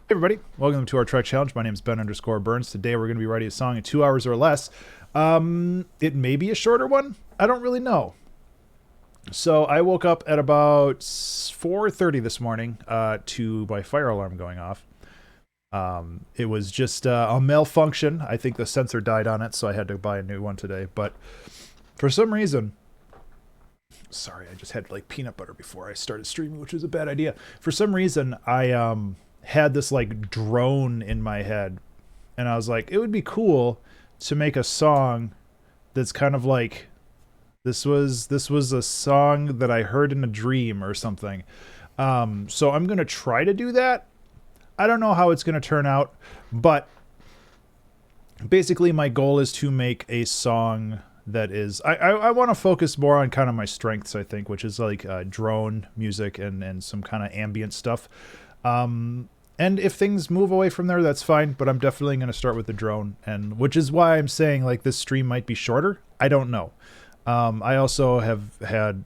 Hey everybody, welcome to our track challenge. My name is Ben_Burns. Today we're going to be writing a song in 2 hours or less. It may be a shorter one. I don't really know. So I woke up at about 4:30 this morning to my fire alarm going off. It was just a malfunction. I think the sensor died on it, so I had to buy a new one today. But for some reason, sorry, I just had like peanut butter before I started streaming, which was a bad idea. For some reason, I had this like drone in my head, and I was like, it would be cool to make a song that's kind of like this was a song that I heard in a dream or something. So I'm gonna try to do that. I don't know how it's gonna turn out, but basically my goal is to make a song that is I want to focus more on kind of my strengths, I think, which is like drone music and some kind of ambient stuff. And if things move away from there, that's fine, but I'm definitely going to start with the drone, and which is why I'm saying like this stream might be shorter. I don't know. I also have had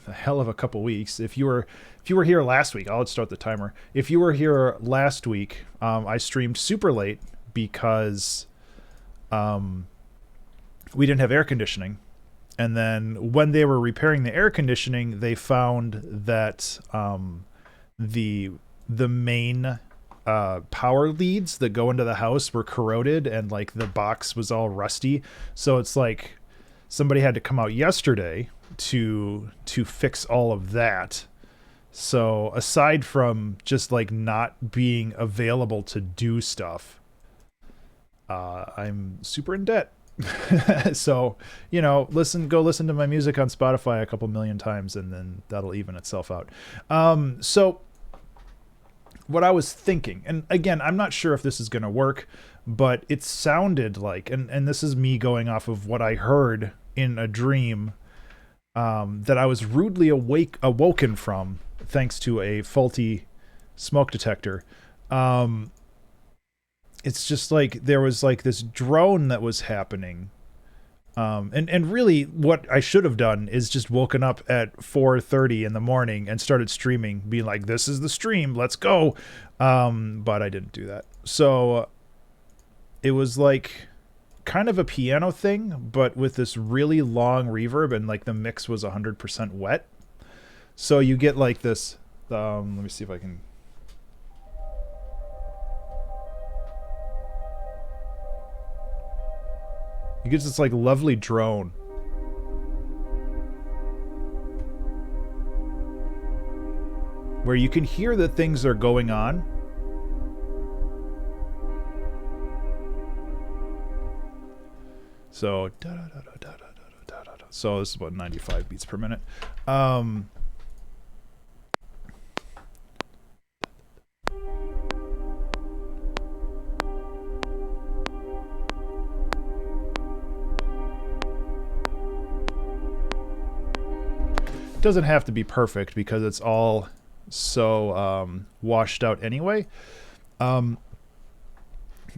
a hell of a couple weeks. If you were here last week, I'll start the timer. If you were here last week, I streamed super late because we didn't have air conditioning. And then when they were repairing the air conditioning, they found that the main power leads that go into the house were corroded, and like the box was all rusty. So it's like somebody had to come out yesterday to fix all of that. So aside from just like not being available to do stuff, I'm super in debt. So, go listen to my music on Spotify a couple million times, and then that'll even itself out. So what I was thinking, and again, I'm not sure if this is going to work, but it sounded like, and this is me going off of what I heard in a dream, that I was rudely awoken from thanks to a faulty smoke detector. It's just like there was like this drone that was happening. And really what I should have done is just woken up at 4:30 in the morning and started streaming, being like, this is the stream, let's go. But I didn't do that. So it was like kind of a piano thing, but with this really long reverb, and like the mix was 100% wet. So you get like this, let me see if I can. You get this like lovely drone. Where you can hear that things are going on. So, so this is about 95 beats per minute. Doesn't have to be perfect because it's all so washed out anyway. But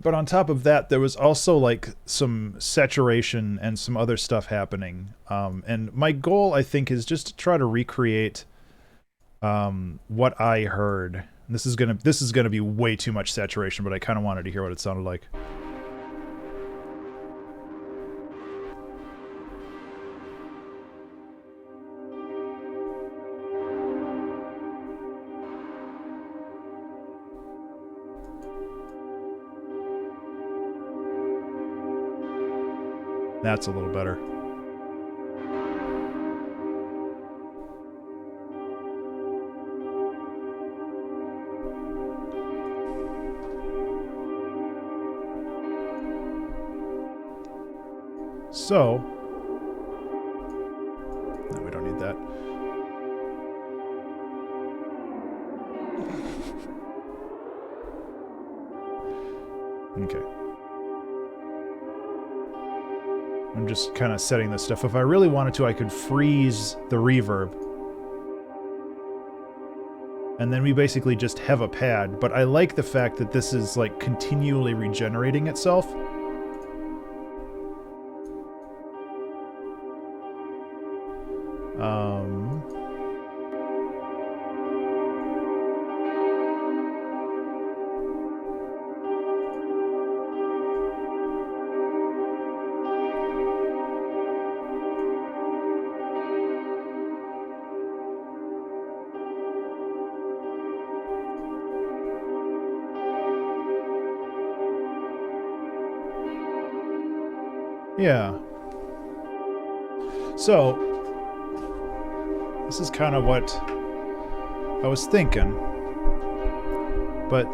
on top of that, there was also like some saturation and some other stuff happening. And my goal, I think, is just to try to recreate what I heard. This is gonna be way too much saturation, but I kind of wanted to hear what it sounded like. That's a little better. So, no, we don't need that. Okay. I'm just kind of setting this stuff. If I really wanted to, I could freeze the reverb. And then we basically just have a pad. But I like the fact that this is like continually regenerating itself. Yeah. So, this is kind of what I was thinking. But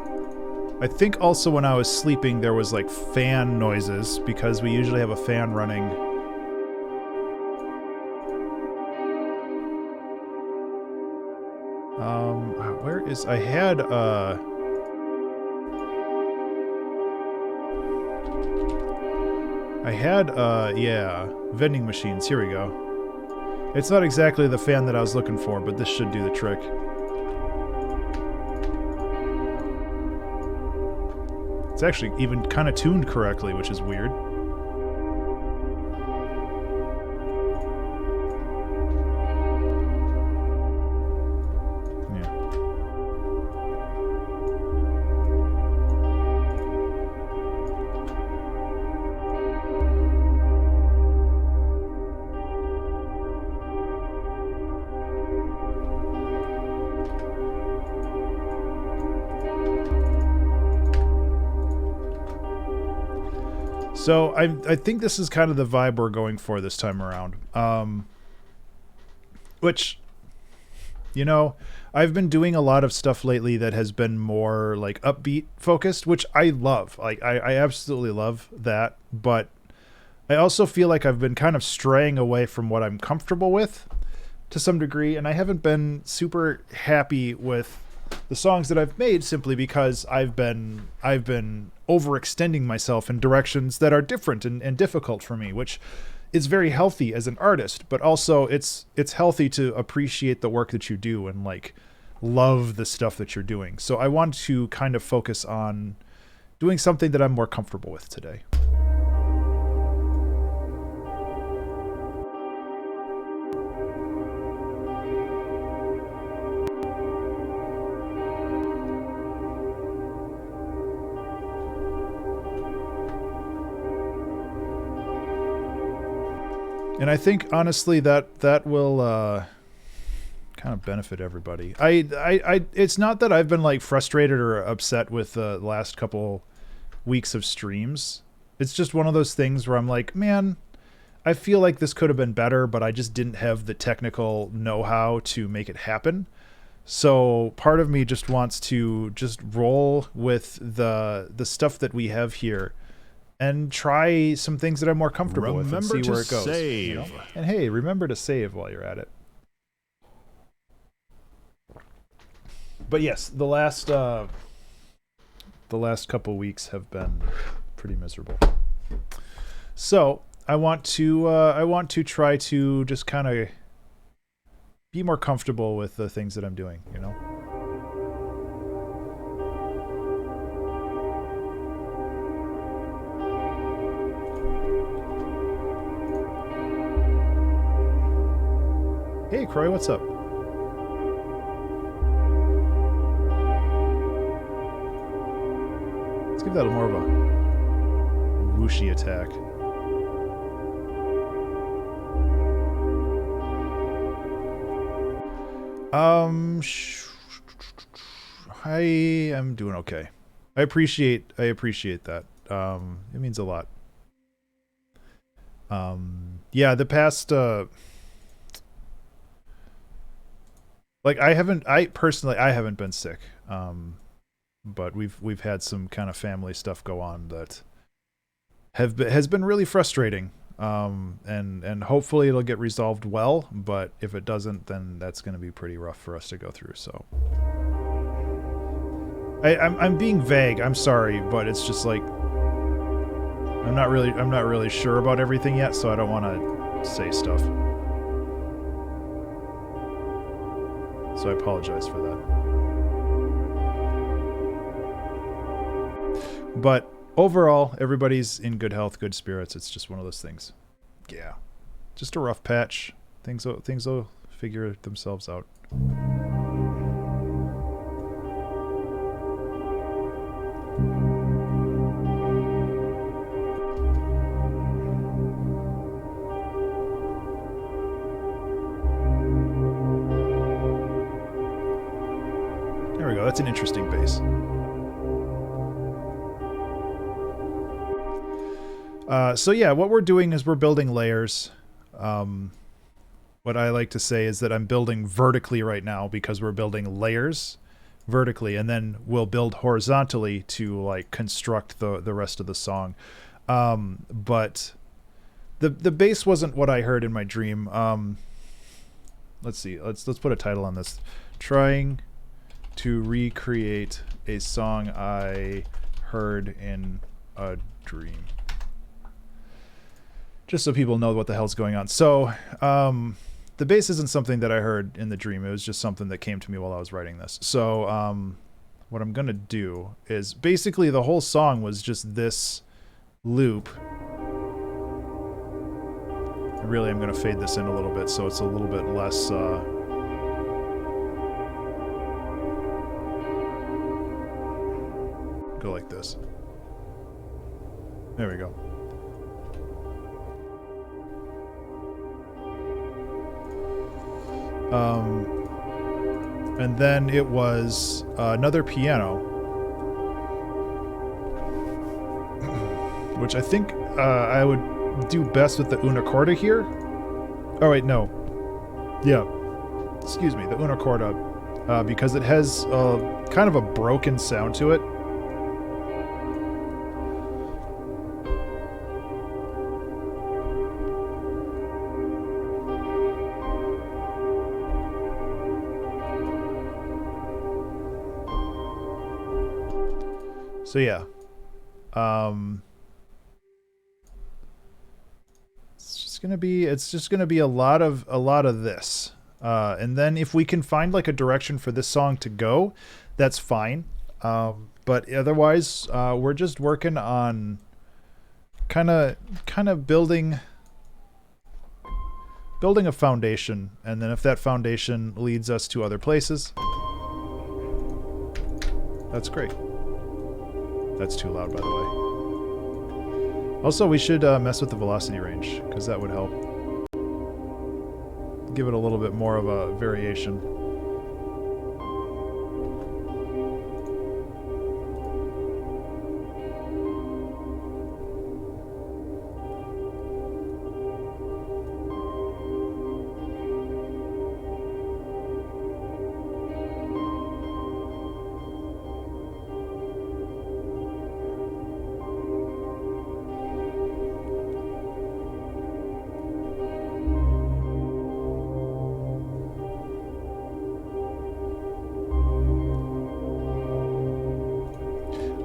I think also when I was sleeping there was like fan noises because we usually have a fan running. Where is... I had yeah, vending machines. Here we go. It's not exactly the fan that I was looking for, but this should do the trick. It's actually even kind of tuned correctly, which is weird. So I think this is kind of the vibe we're going for this time around. Which, you know, I've been doing a lot of stuff lately that has been more like upbeat focused, which I love. Like I absolutely love that. But I also feel like I've been kind of straying away from what I'm comfortable with to some degree, and I haven't been super happy with the songs that I've made simply because I've been overextending myself in directions that are different and difficult for me, which is very healthy as an artist, but also it's healthy to appreciate the work that you do and like love the stuff that you're doing. So I want to kind of focus on doing something that I'm more comfortable with today. And I think honestly that will kind of benefit everybody. I it's not that I've been like frustrated or upset with the last couple weeks of streams. It's just one of those things where I'm like, man, I feel like this could have been better, but I just didn't have the technical know-how to make it happen. So part of me just wants to just roll with the stuff that we have here and try some things that I'm more comfortable with and see where it goes. Save. You know? And hey, remember to save while you're at it. But yes, the last couple weeks have been pretty miserable. So I want to try to just kind of be more comfortable with the things that I'm doing, you know? Hey, Croy, what's up? Let's give that more of a whooshy attack. I am doing okay. I appreciate that. It means a lot. Yeah, the past like I personally haven't been sick. But we've had some kind of family stuff go on that has been really frustrating. And hopefully it'll get resolved well, but if it doesn't, then that's going to be pretty rough for us to go through. So I'm being vague. I'm sorry, but it's just like I'm not really sure about everything yet, so I don't want to say stuff. So I apologize for that. But overall, everybody's in good health, good spirits. It's just one of those things. Yeah. Just a rough patch. Things will figure themselves out. There we go. That's an interesting bass. So yeah, what we're doing is we're building layers. What I like to say is that I'm building vertically right now because we're building layers vertically, and then we'll build horizontally to like construct the rest of the song. But the bass wasn't what I heard in my dream. Let's see. Let's put a title on this. Trying to recreate a song I heard in a dream. Just so people know what the hell's going on. So, the bass isn't something that I heard in the dream. It was just something that came to me while I was writing this. So, what I'm gonna do is basically the whole song was just this loop. Really, I'm gonna fade this in a little bit so it's a little bit less. Go like this. There we go. And then it was another piano, which I think I would do best with the una corda here. Oh wait, no. Yeah, excuse me, the una corda, because it has kind of a broken sound to it. So yeah, it's just gonna be a lot of this, and then if we can find like a direction for this song to go, that's fine. But otherwise, we're just working on kind of building a foundation, and then if that foundation leads us to other places, that's great. That's too loud, by the way. Also, we should mess with the velocity range, because that would help. Give it a little bit more of a variation.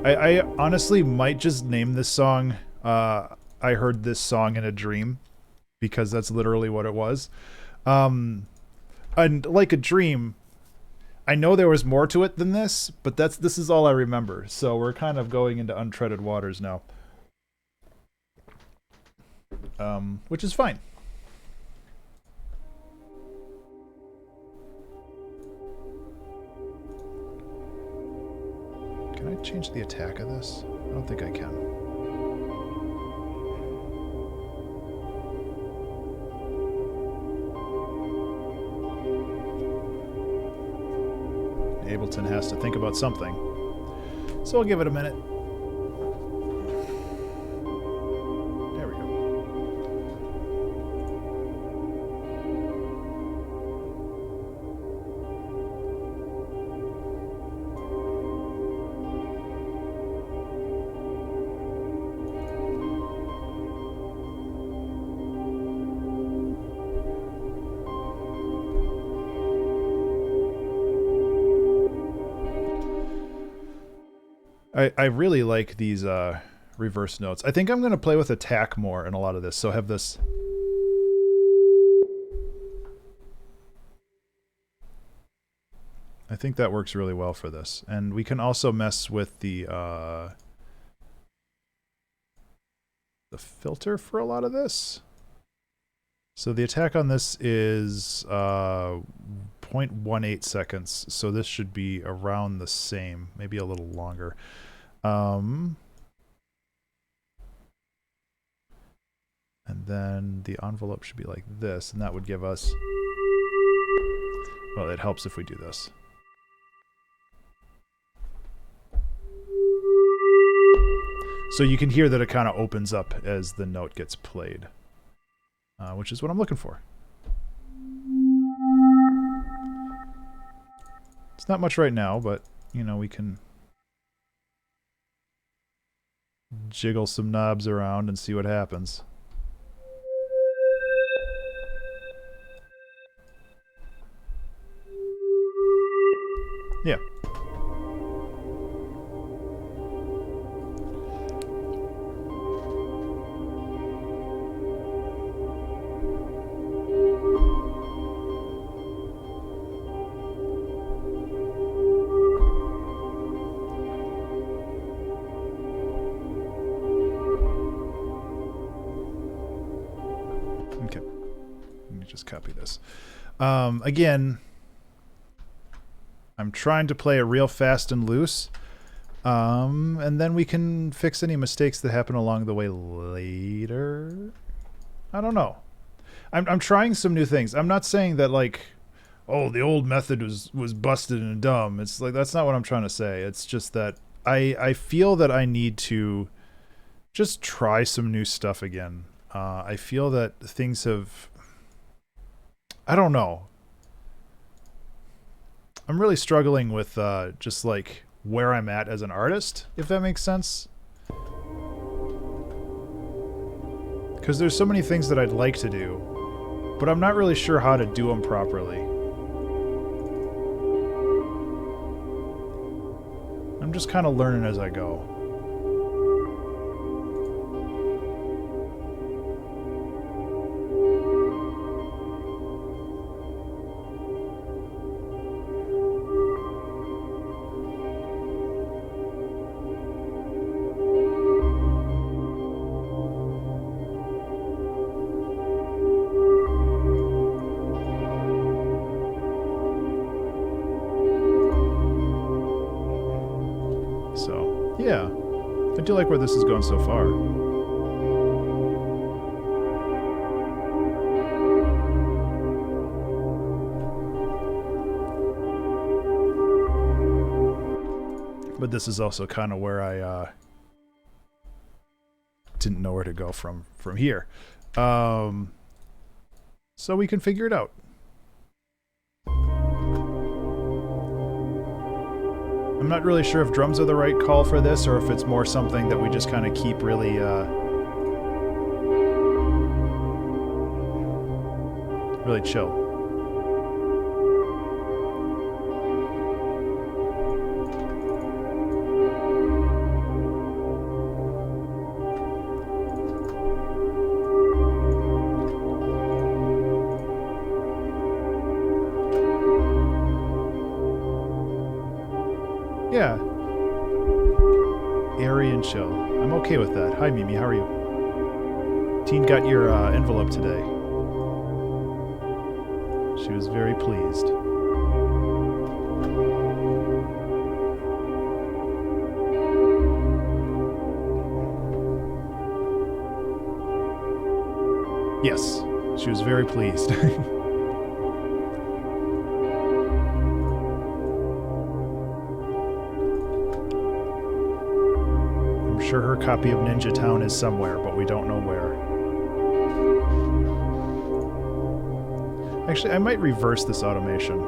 I honestly might just name this song, I heard this song in a dream, because that's literally what it was. And like a dream, I know there was more to it than this, but this is all I remember. So we're kind of going into untreaded waters now. Which is fine. Can I change the attack of this? I don't think I can. Ableton has to think about something. So I'll give it a minute. There we go. I really like these reverse notes. I think I'm going to play with attack more in a lot of this. So have this. I think that works really well for this. And we can also mess with the filter for a lot of this. So the attack on this is 0.18 seconds. So this should be around the same, maybe a little longer. And then the envelope should be like this, and that would give us, well, it helps if we do this. So you can hear that it kind of opens up as the note gets played, which is what I'm looking for. It's not much right now, but, you know, we can jiggle some knobs around and see what happens. Yeah. Okay. Let me just copy this. Again, I'm trying to play it real fast and loose, and then we can fix any mistakes that happen along the way later. I don't know. I'm trying some new things. I'm not saying that, like, oh, the old method was busted and dumb. It's like, that's not what I'm trying to say. It's just that I feel that I need to just try some new stuff again. I feel that things have... I don't know. I'm really struggling with just like where I'm at as an artist, if that makes sense. Because there's so many things that I'd like to do, but I'm not really sure how to do them properly. I'm just kind of learning as I go. Yeah, I do like where this is going so far. But this is also kind of where I didn't know where to go from here. So we can figure it out. I'm not really sure if drums are the right call for this, or if it's more something that we just kind of keep really, really chill. Yeah. Airy and chill. I'm okay with that. Hi, Mimi. How are you? Teen got your envelope today. She was very pleased. Yes, she was very pleased. Sure, her copy of Ninja Town is somewhere, but we don't know where. Actually, I might reverse this automation.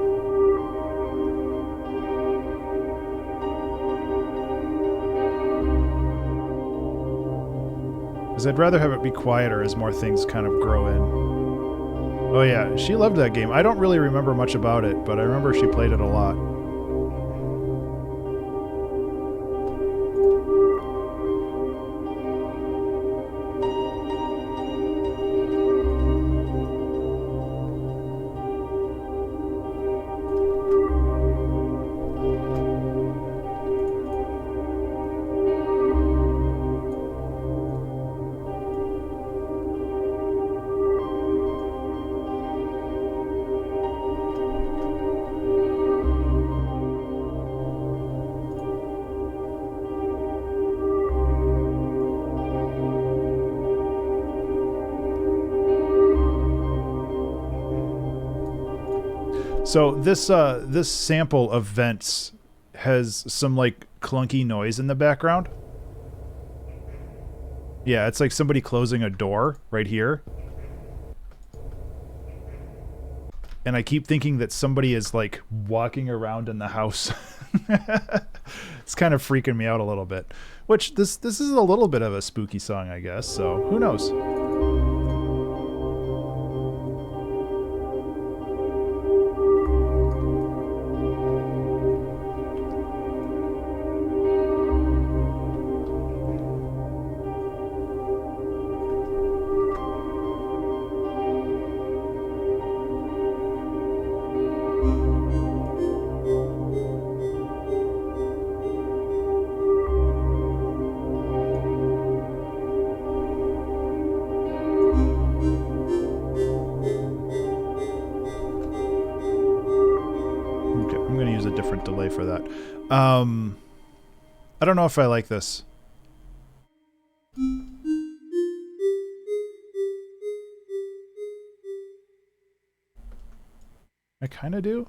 Because I'd rather have it be quieter as more things kind of grow in. Oh yeah, she loved that game. I don't really remember much about it, but I remember she played it a lot. So this sample of vents has some like clunky noise in the background. Yeah, it's like somebody closing a door right here. And I keep thinking that somebody is like walking around in the house. It's kind of freaking me out a little bit. Which this is a little bit of a spooky song, I guess. So who knows? Delay for that. I don't know if I like this. I kind of do.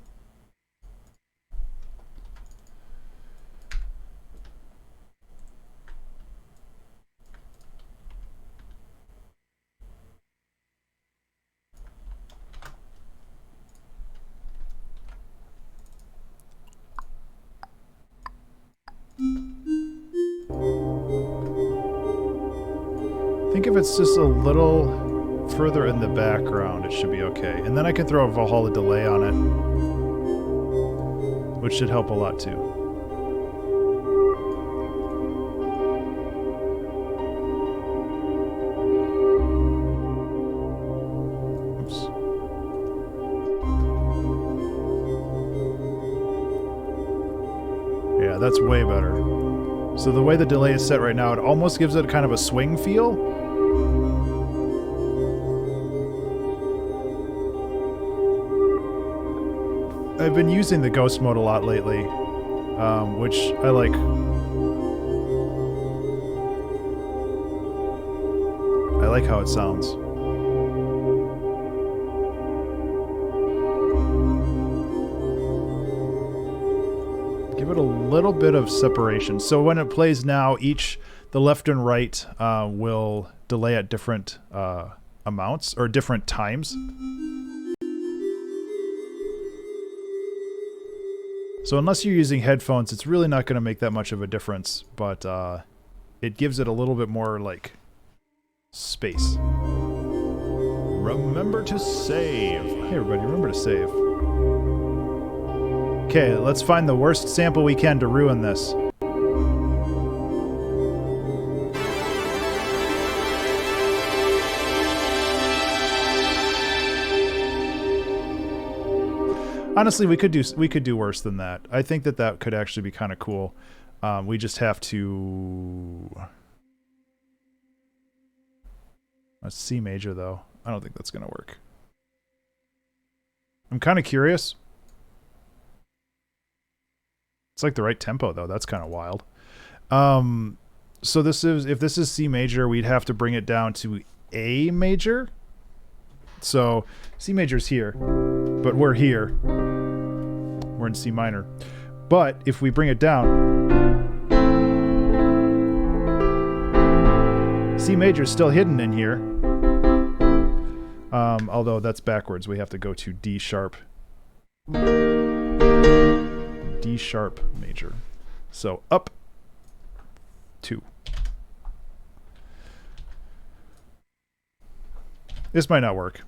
I think if it's just a little further in the background, it should be okay. And then I can throw a Valhalla delay on it, which should help a lot too. Oops. Yeah, that's way better. So the way the delay is set right now, it almost gives it kind of a swing feel. I've been using the ghost mode a lot lately, which I like. I like how it sounds. Give it a little bit of separation. So when it plays now, the left and right will delay at different amounts or different times. So unless you're using headphones, it's really not going to make that much of a difference, but it gives it a little bit more, like, space. Remember to save. Hey everybody, remember to save. Okay, let's find the worst sample we can to ruin this. Honestly, we could do worse than that. I think that could actually be kind of cool. We just have to. That's C major though. I don't think that's gonna work. I'm kind of curious. It's like the right tempo though. That's kind of wild. So if this is C major, we'd have to bring it down to A major. So C major's here, but we're here. We're in C minor. But if we bring it down, C major is still hidden in here. Although that's backwards. We have to go to D sharp. D sharp major. So up 2. This might not work.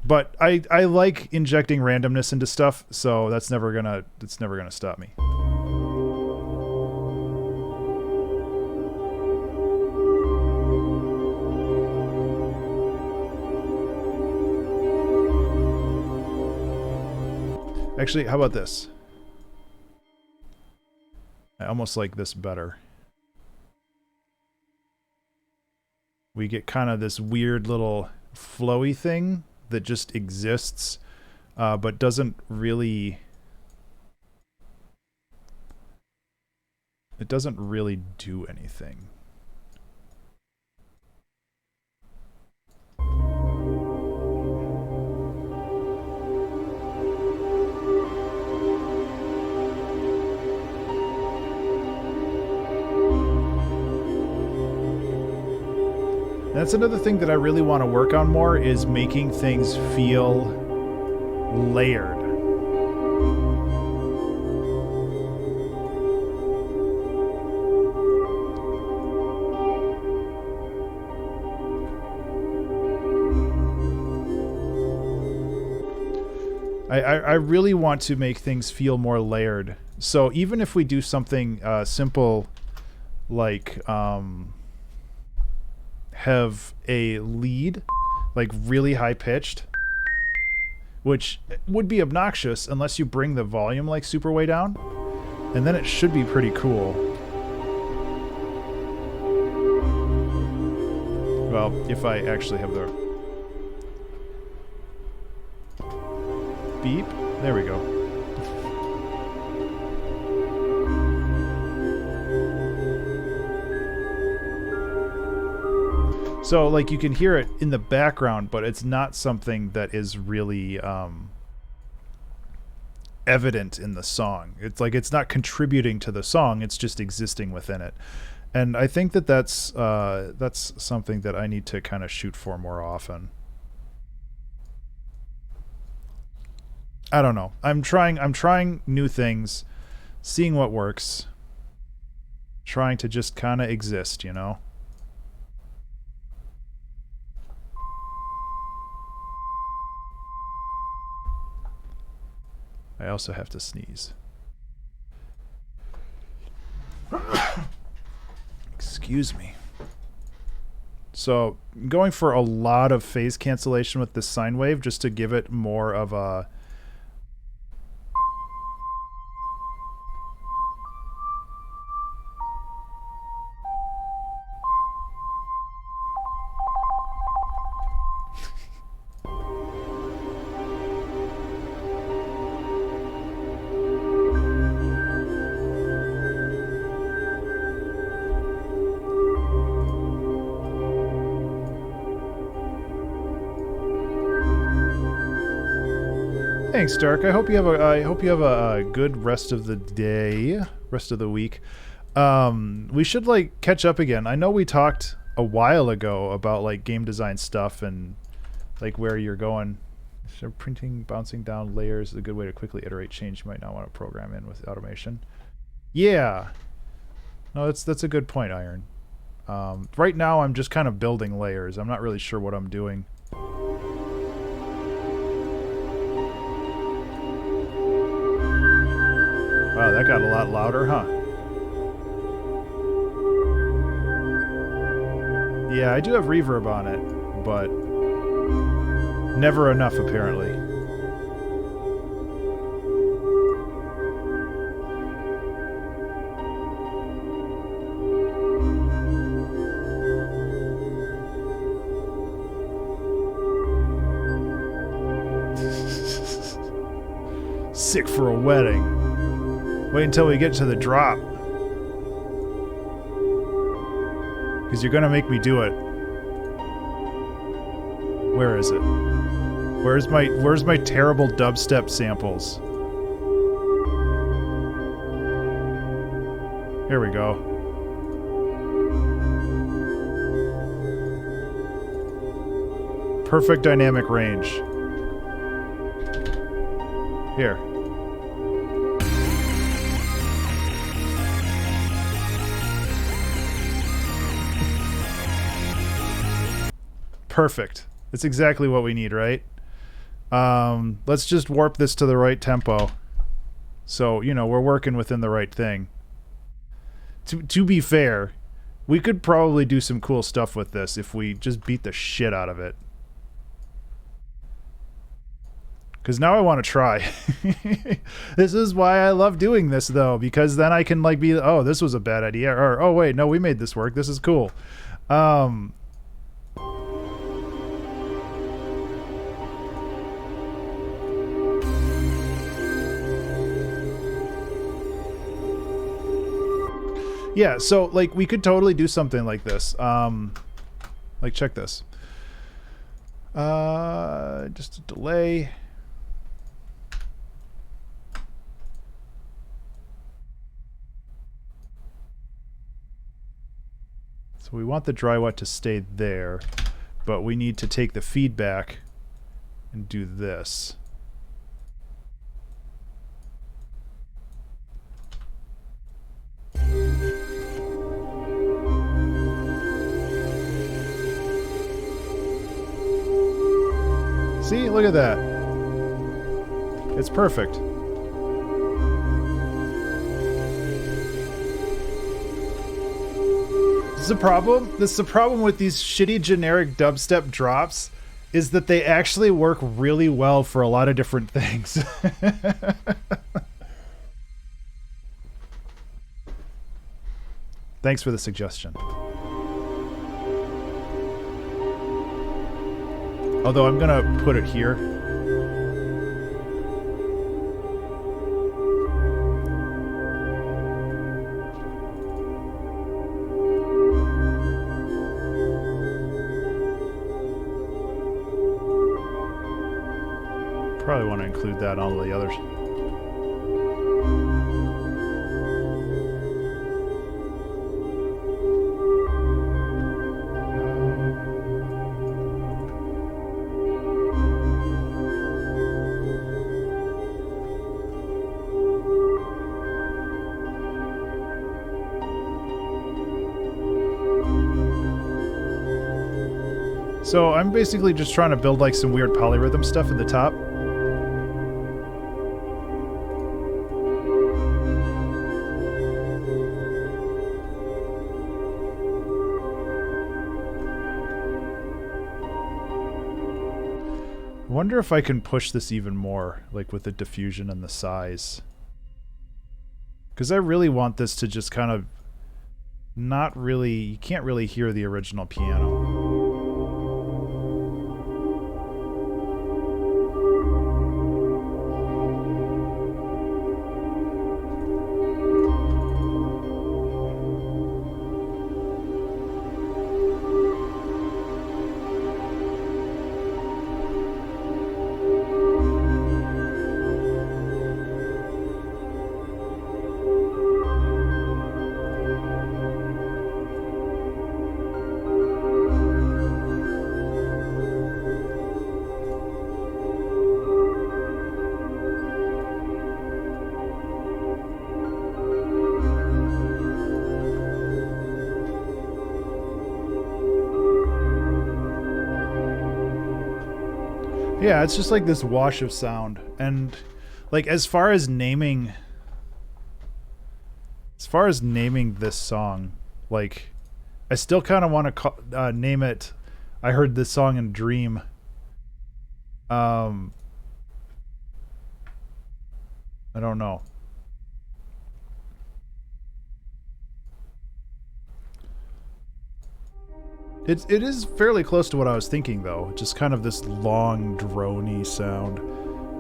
But I like injecting randomness into stuff, so that's never gonna stop me. Actually, how about this? I almost like this better. We get kind of this weird little flowy thing that just exists, but doesn't really... It doesn't really do anything. that's another thing that I really want to work on more, is making things feel layered. I really want to make things feel more layered. So even if we do something simple, like have a lead, like really high pitched, which would be obnoxious unless you bring the volume like super way down, and then it should be pretty cool. Well, if I actually have the beep, there we go. So, like, you can hear it in the background, but it's not something that is really evident in the song. It's like it's not contributing to the song, it's just existing within it. And I think that that's something that I need to kind of shoot for more often. I don't know. I'm trying new things, seeing what works, trying to just kind of exist, you know? I also have to sneeze. Excuse me. So, going for a lot of phase cancellation with this sine wave just to give it more of a... Thanks, Dark. I hope you have a good rest of the day, rest of the week. We should like catch up again. I know we talked a while ago about like game design stuff and like where you're going. So printing, bouncing down layers is a good way to quickly iterate change you might not want to program in with automation. Yeah. No, that's a good point, Iron. Right now I'm just kind of building layers. I'm not really sure what I'm doing. Wow, that got a lot louder, huh? Yeah, I do have reverb on it, but never enough, apparently. Sick for a wedding. Wait until we get to the drop. Because you're going to make me do it. Where is it? Where's my terrible dubstep samples? Here we go. Perfect dynamic range. Here. Perfect. It's exactly what we need, right? Let's just warp this to the right tempo. So, you know, we're working within the right thing. To be fair, we could probably do some cool stuff with this if we just beat the shit out of it. Because now I want to try. This is why I love doing this, though. Because then I can, like, be, oh, this was a bad idea. Or, oh, wait, no, we made this work. This is cool. Yeah, so, like, we could totally do something like this. Like, check this. Just a delay. So we want the dry wet to stay there, but we need to take the feedback and do this. See, look at that. It's perfect. This is the problem. This is the problem with these shitty generic dubstep drops, is that they actually work really well for a lot of different things. Thanks for the suggestion. Although I'm gonna put it here. Probably want to include that on all the others. So I'm basically just trying to build like some weird polyrhythm stuff at the top. I wonder if I can push this even more, like with the diffusion and the size. Because I really want this to just kind of not really, you can't really hear the original piano. Yeah, it's just like this wash of sound. And like as far as naming this song, like I still kind of want to name it I Heard This Song in Dream. I don't know. It is fairly close to what I was thinking, though. Just kind of this long, drony sound.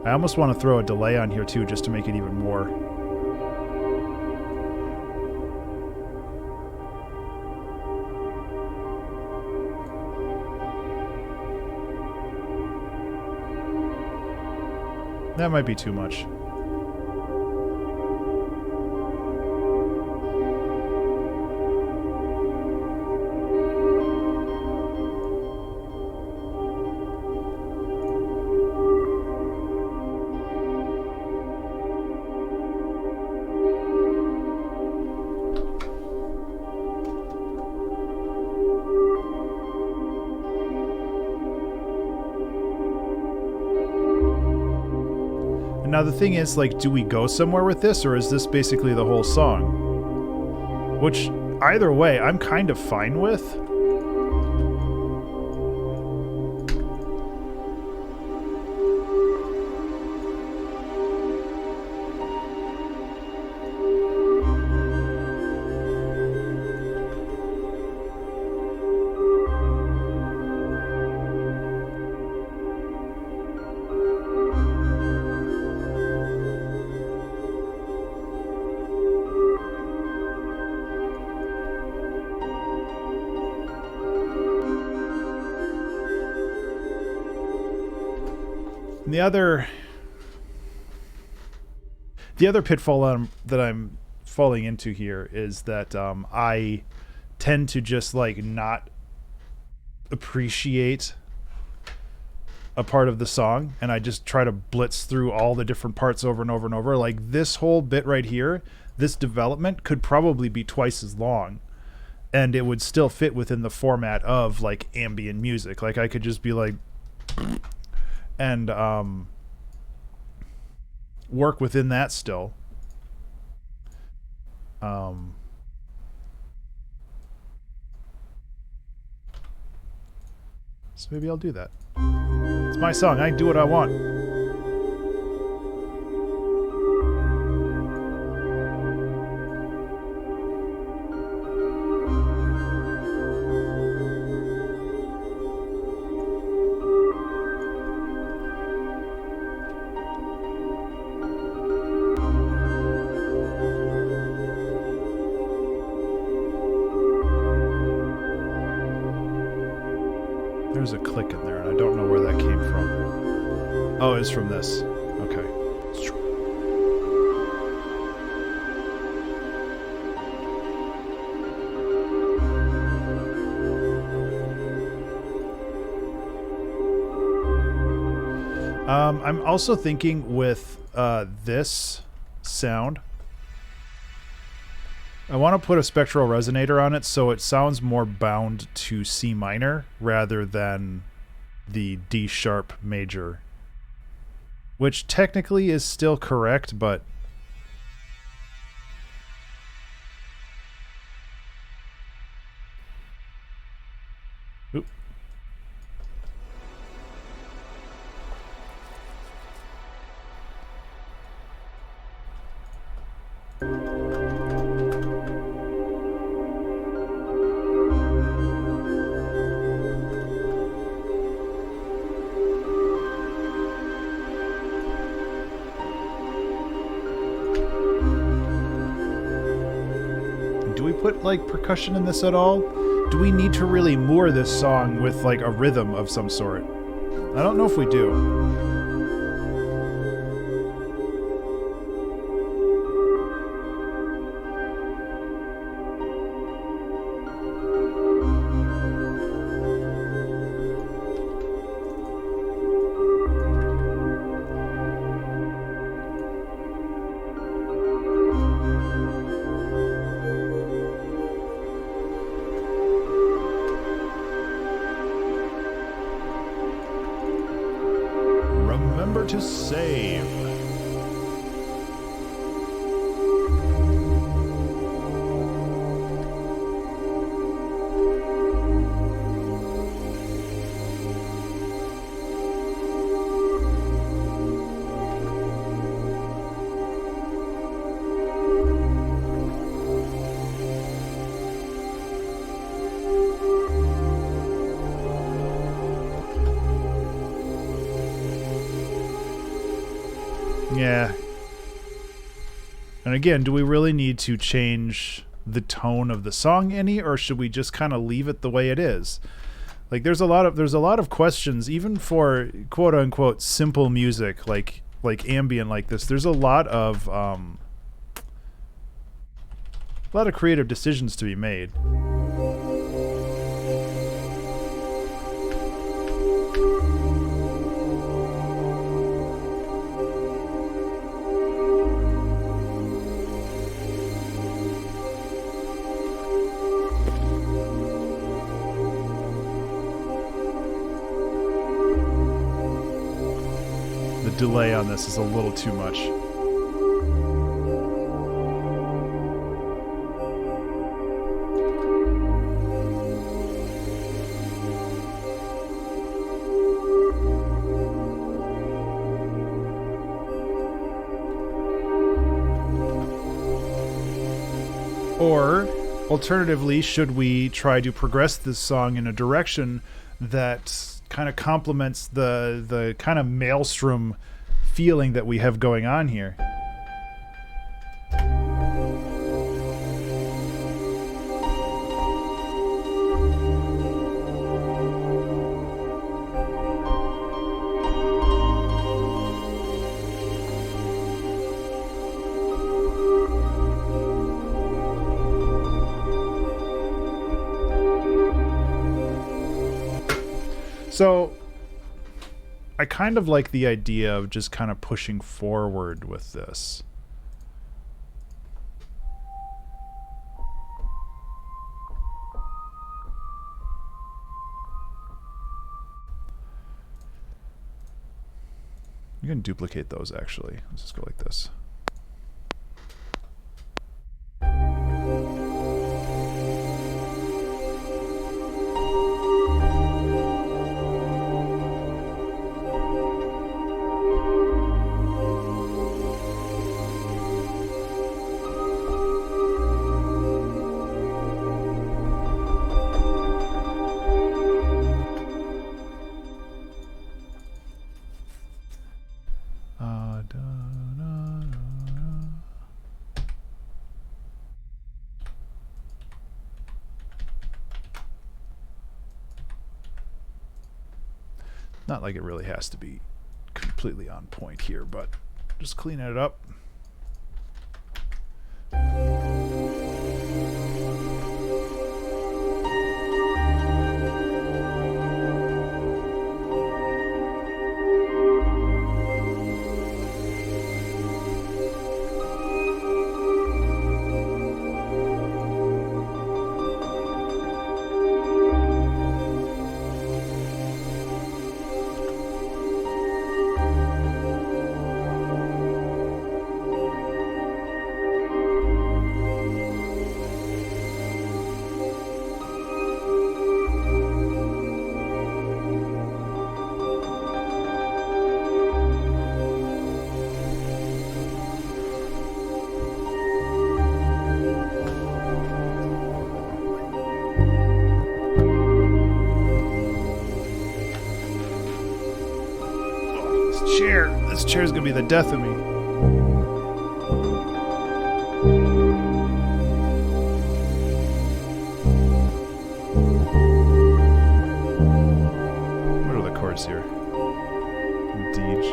I almost want to throw a delay on here, too, just to make it even more. That might be too much. Now the thing is, like, do we go somewhere with this, or is this basically the whole song? Which, either way, I'm kind of fine with. And the other pitfall that I'm falling into here is that I tend to just like not appreciate a part of the song, and I just try to blitz through all the different parts over and over and over. Like this whole bit right here, this development could probably be twice as long, and it would still fit within the format of like ambient music. Like I could just be like and work within that still. So maybe I'll do that. It's my song. I can do what I want. There's a click in there, and I don't know where that came from. Oh, it's from this. Okay. I'm also thinking with this sound, I want to put a spectral resonator on it so it sounds more bound to C minor rather than the D sharp major, which technically is still correct, but oop. Put like percussion in this at all? Do we need to really moor this song with like a rhythm of some sort? I don't know if we do. To save. Yeah. And again, do we really need to change the tone of the song any, or should we just kind of leave it the way it is? Like there's a lot of questions even for quote unquote simple music like ambient like this. There's a lot of creative decisions to be made. Delay on this is a little too much. Or alternatively, should we try to progress this song in a direction that kind of complements the kind of maelstrom feeling that we have going on here? So I kind of like the idea of just kind of pushing forward with this. You can duplicate those actually. Let's just go like this. Not like it really has to be completely on point here, but just cleaning it up. This chair's gonna be the death of me. What are the chords here? D, G.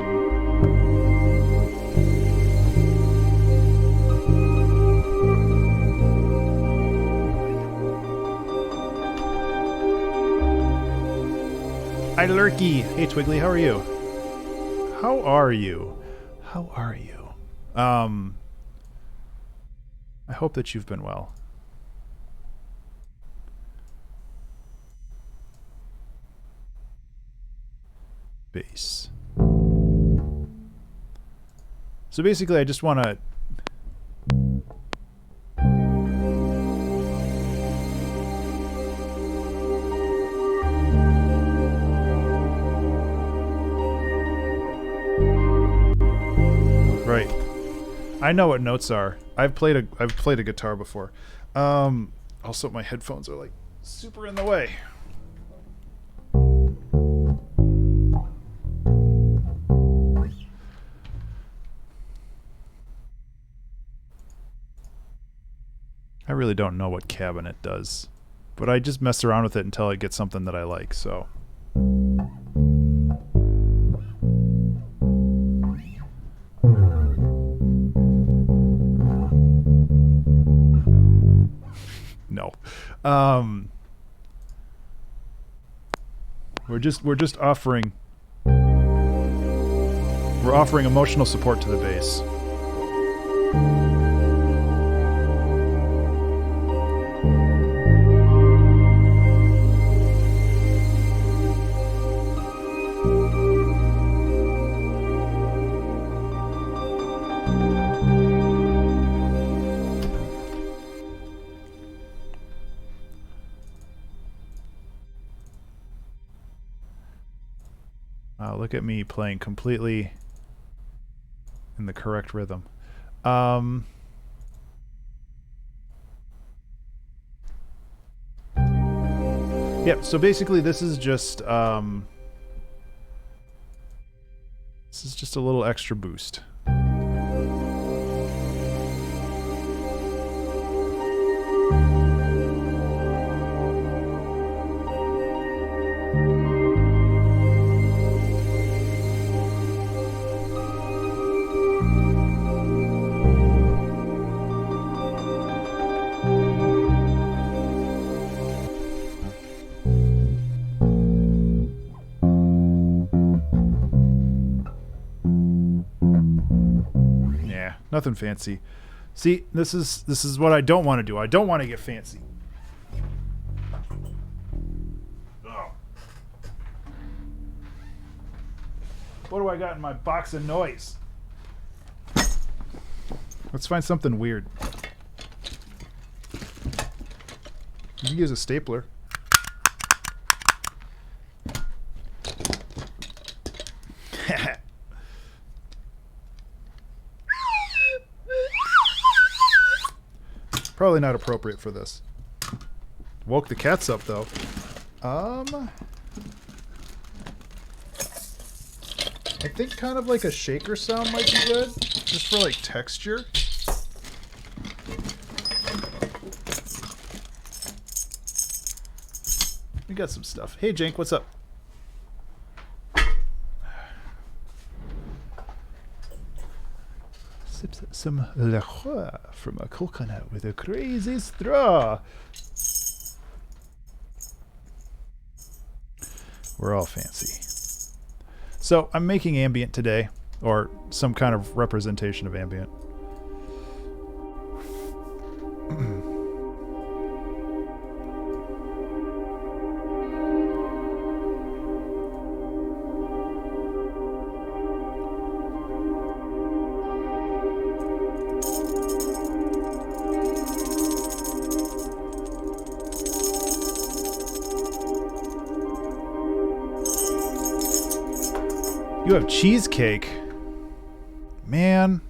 Hi, Lurky. Hey, Twiggly, how are you? How are you? How are you? I hope that you've been well. Bass. So basically I just want to Right. I know what notes are. I've played a guitar before. Also my headphones are like super in the way. I really don't know what cabinet does, but I just mess around with it until I get something that I like, so. No. We're just offering emotional support to the bass. Look at me playing completely in the correct rhythm. Yeah, so basically this is just a little extra boost. Nothing fancy. See, this is what I don't want to do. I don't want to get fancy. Oh. What do I got in my box of noise? Let's find something weird. You can use a stapler. Probably not appropriate for this. Woke the cats up though. I think kind of like a shaker sound might be good, just for like texture. We got some stuff. Hey Jank, what's up? Sips some La Croix from a coconut with a crazy straw. We're all fancy. So I'm making ambient today, or some kind of representation of ambient. You have cheesecake. Man.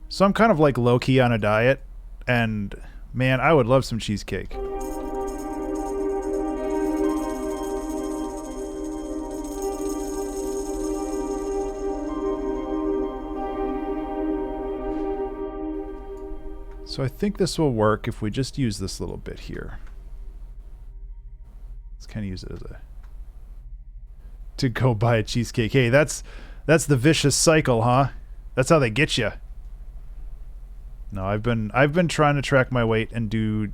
So I'm kind of like low-key on a diet, and man, I would love some cheesecake. So I think this will work if we just use this little bit here. Let's kind of use it as a... to go buy a cheesecake. Hey, that's the vicious cycle, huh? That's how they get you. No, I've been trying to track my weight and do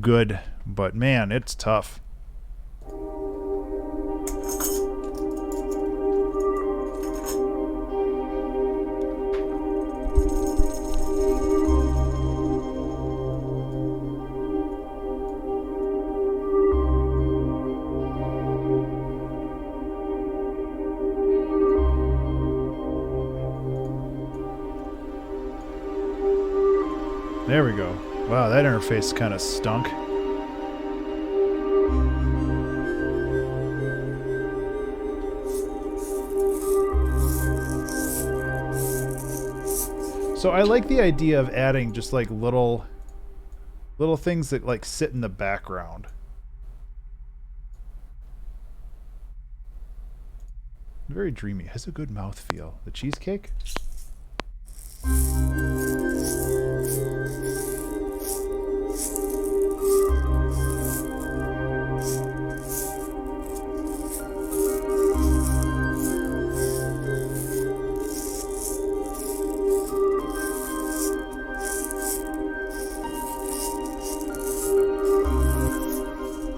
good, but man, it's tough. There we go. Wow, that interface kind of stunk. So I like the idea of adding just like little things that like sit in the background. Very dreamy. Has a good mouthfeel. The cheesecake?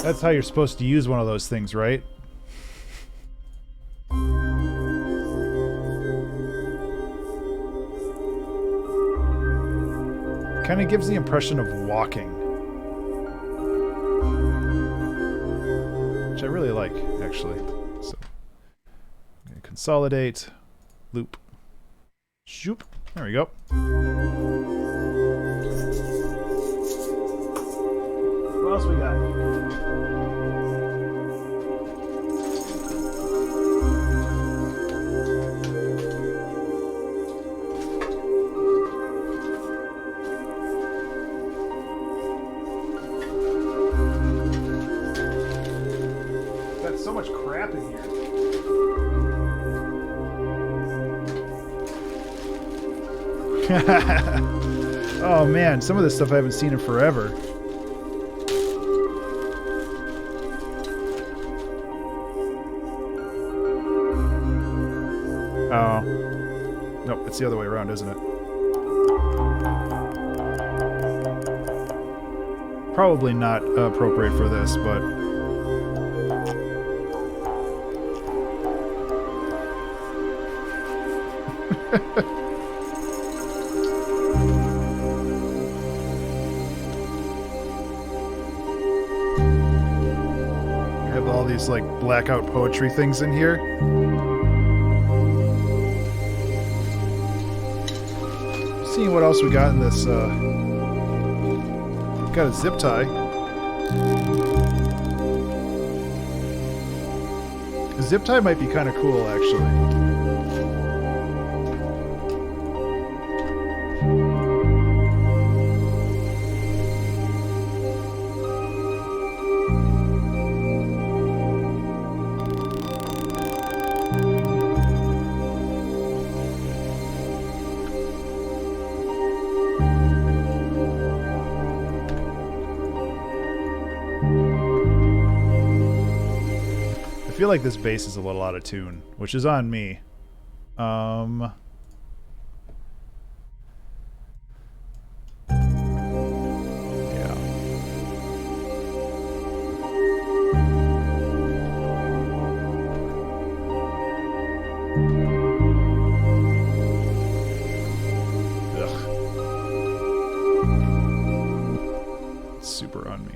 That's how you're supposed to use one of those things, right? Kind of gives the impression of walking, which I really like, actually. So, I'm gonna consolidate, loop, shoop. There we go. What else we got? So much crap in here. Oh man, some of this stuff I haven't seen in forever. Oh. Nope, it's the other way around, isn't it? Probably not appropriate for this, but... all these like blackout poetry things in here. Seeing what else we got in this. Got a zip tie. A zip tie might be kind of cool, actually. I feel like this bass is a little out of tune, which is on me. Yeah. Ugh. It's super on me.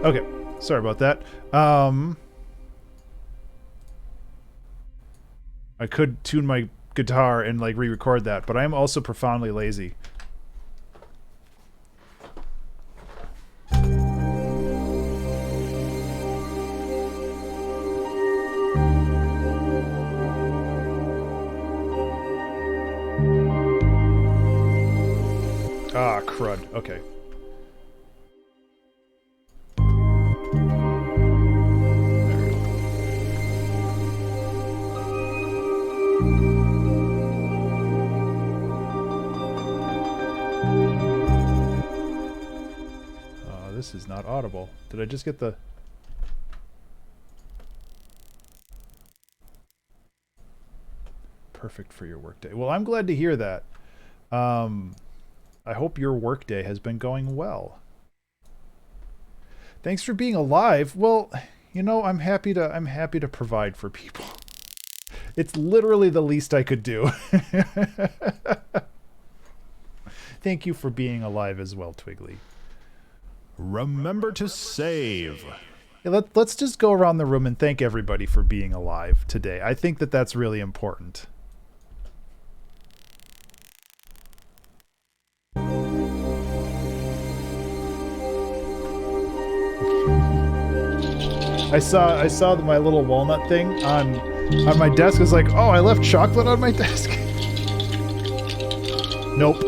Okay, sorry about that. I could tune my guitar and like re-record that, but I am also profoundly lazy. Ah, crud. Okay. This is not audible. Did I just get the... Perfect for your workday. Well, I'm glad to hear that. I hope your workday has been going well. Thanks for being alive. Well, you know, I'm happy to provide for people. It's literally the least I could do. Thank you for being alive as well, Twiggly. Remember to save. Yeah, let's just go around the room and thank everybody for being alive today. I think that that's really important. I saw my little walnut thing on my desk. I was like, oh, I left chocolate on my desk. Nope.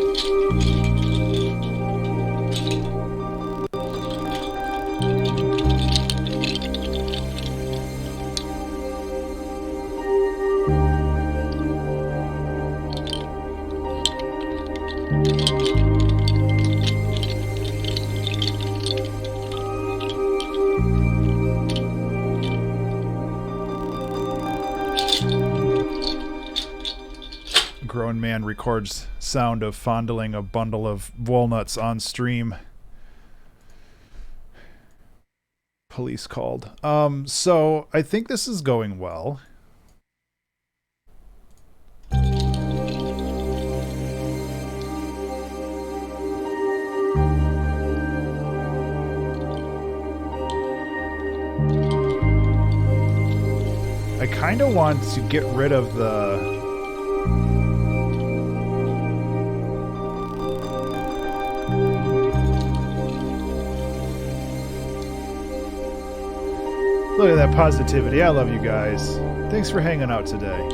Grown man records sound of fondling a bundle of walnuts on stream. Police called. So I think this is going well. I kind of want to get rid of the... Look at that positivity. I love you guys. Thanks for hanging out today.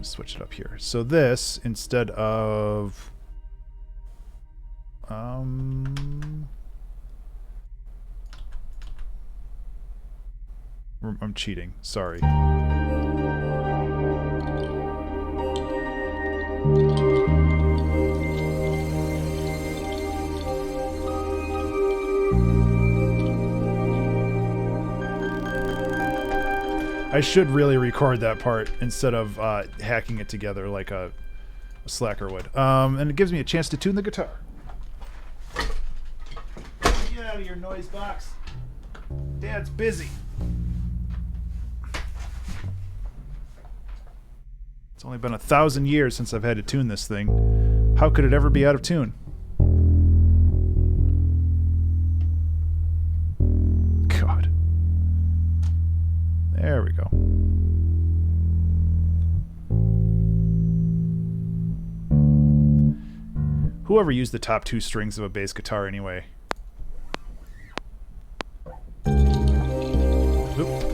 Switch it up here. So this, instead of I'm cheating. Sorry. I should really record that part instead of hacking it together like a slacker would. And it gives me a chance to tune the guitar. Get out of your noise box. Dad's busy. It's only been 1,000 years since I've had to tune this thing. How could it ever be out of tune? God. There we go. Whoever used the top 2 strings of a bass guitar anyway? Oop.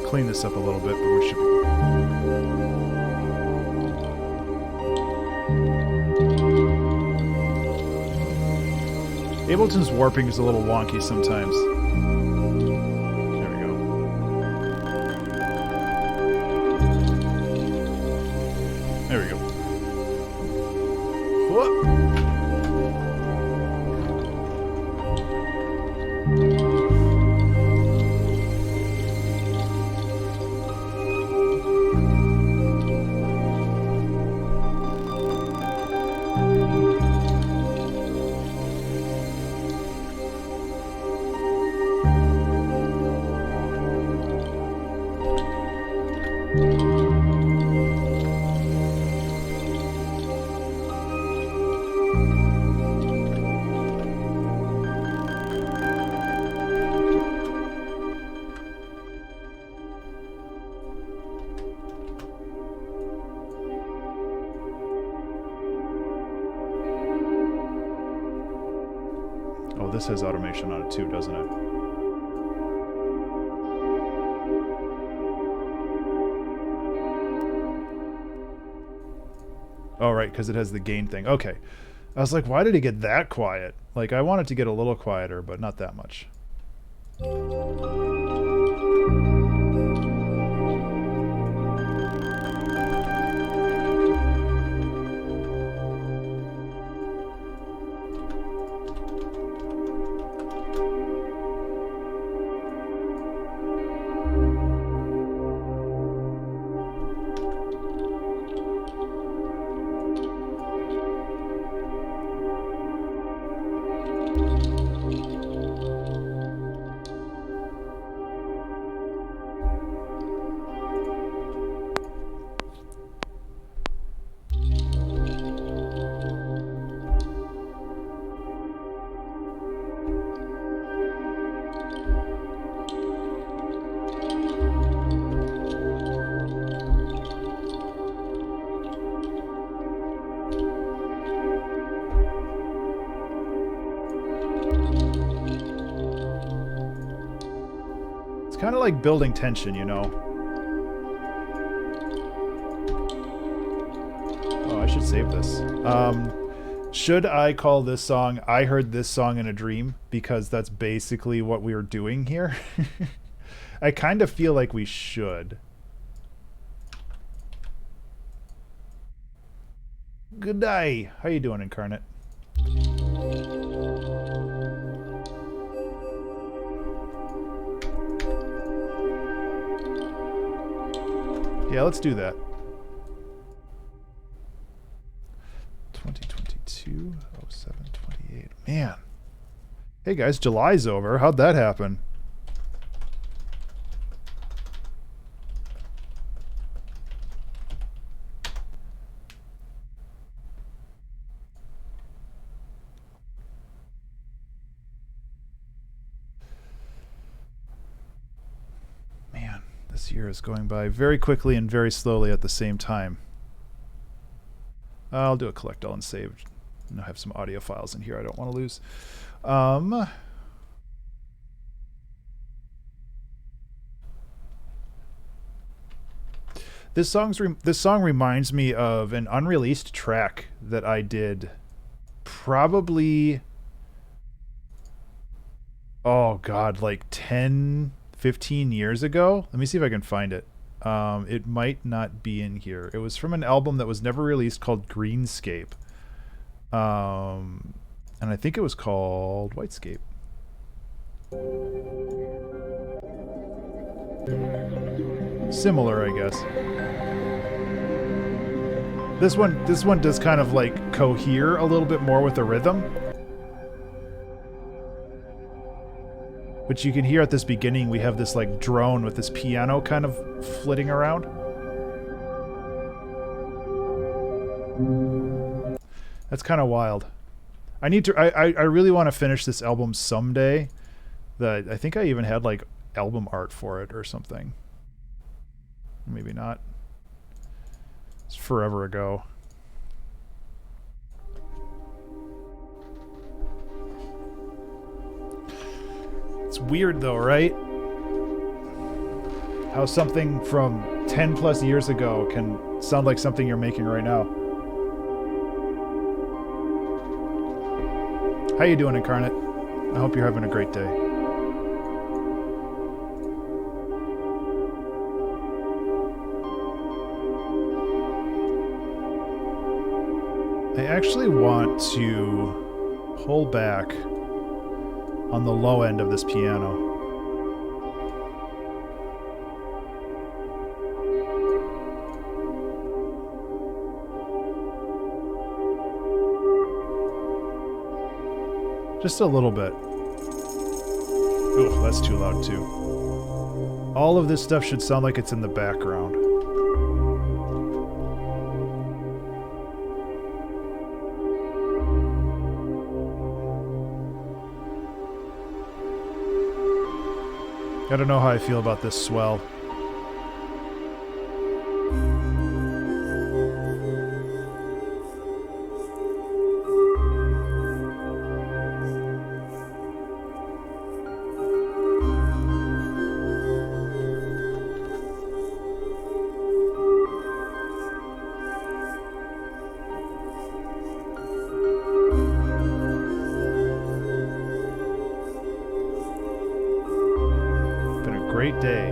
Clean this up a little bit, but we should be... Ableton's warping is a little wonky sometimes. There we go. There we go. Whoop. Oh, this has automation on it too, doesn't it? Oh, right, because it has the gain thing. Okay. I was like, why did it get that quiet? Like, I want it to get a little quieter, but not that much. Kind of like building tension, you know. Oh, I should save this. Should I call this song I Heard This Song in a Dream? Because that's basically what we were doing here. I kind of feel like we should. Good day. How you doing, Incarnate? Yeah, let's do that. 2022, 0728. Man. Hey guys, July's over. How'd that happen? This year is going by very quickly and very slowly at the same time. I'll do a collect all and save I have some audio files in here I don't want to lose. This song reminds me of an unreleased track that I did probably, oh god, like 10, 15 years ago. Let me see if I can find it. It might not be in here. It was from an album that was never released called Greenscape. And I think it was called Whitescape. Similar, I guess. This one does kind of like cohere a little bit more with the rhythm. Which you can hear at this beginning, we have this like drone with this piano kind of flitting around. That's kind of wild. I really want to finish this album someday. I think I even had like album art for it or something. Maybe not. It's forever ago. It's weird though, right? How something from 10 plus years ago can sound like something you're making right now. How you doing, Incarnate? I hope you're having a great day. I actually want to pull back on the low end of this piano. Just a little bit. Ooh, that's too loud too. All of this stuff should sound like it's in the background. I don't know how I feel about this swell. Day.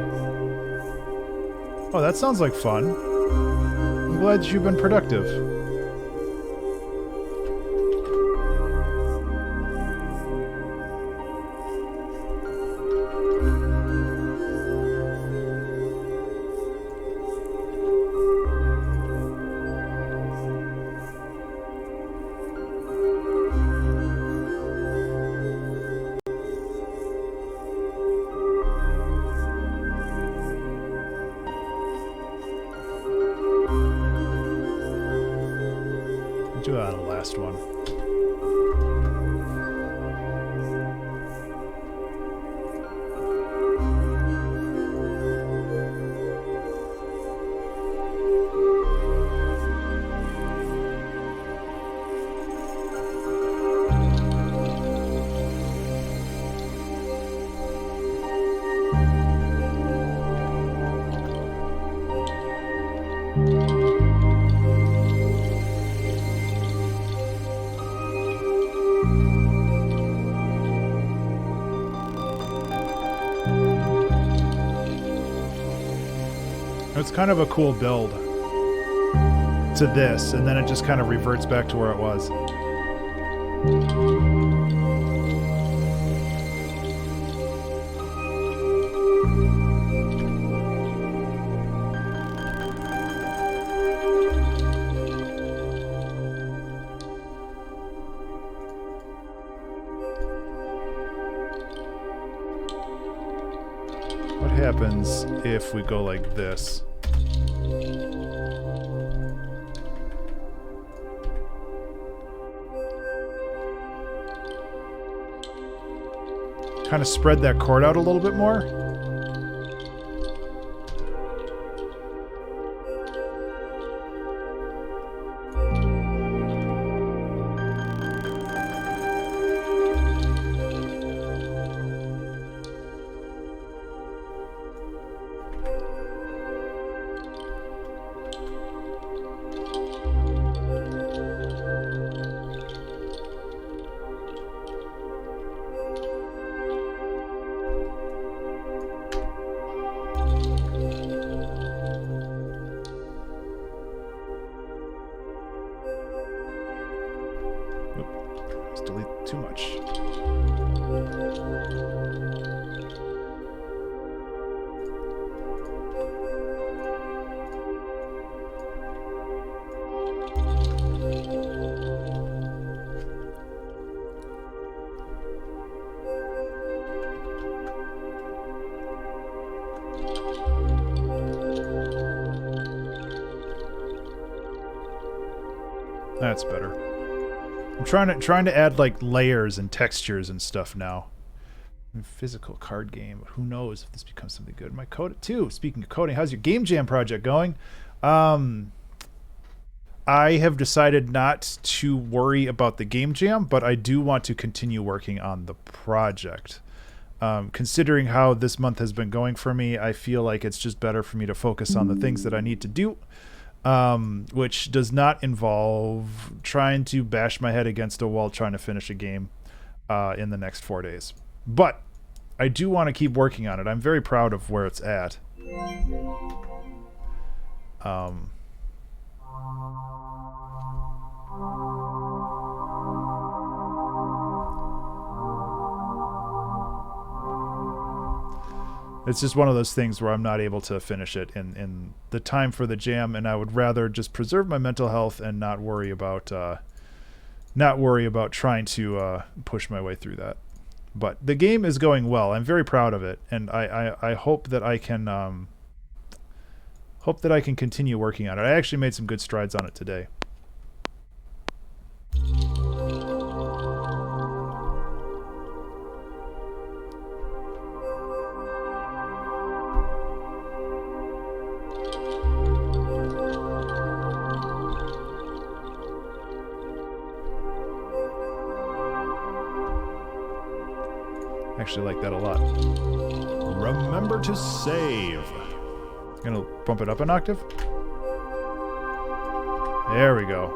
Oh, that sounds like fun. I'm glad that you've been productive. Do the last one. It's kind of a cool build to this, and then it just kind of reverts back to where it was. What happens if we go like this? Kind of spread that chord out a little bit more. Just delete too much. That's better. I'm trying to add like layers and textures and stuff now. Physical card game. Who knows if this becomes something good? My code too. Speaking of coding, how's your game jam project going? I have decided not to worry about the game jam, but I do want to continue working on the project. Considering how this month has been going for me, I feel like it's just better for me to focus on the things that I need to do. Which does not involve trying to bash my head against a wall trying to finish a game in the next 4 days. But I do want to keep working on it. I'm very proud of where it's at. It's just one of those things where I'm not able to finish it in the time for the jam, and I would rather just preserve my mental health and not worry about trying to push my way through that. But the game is going well. I'm very proud of it, and I hope that I can continue working on it. I actually made some good strides on it today. Actually like that a lot. Remember to save. Gonna bump it up an octave. There we go.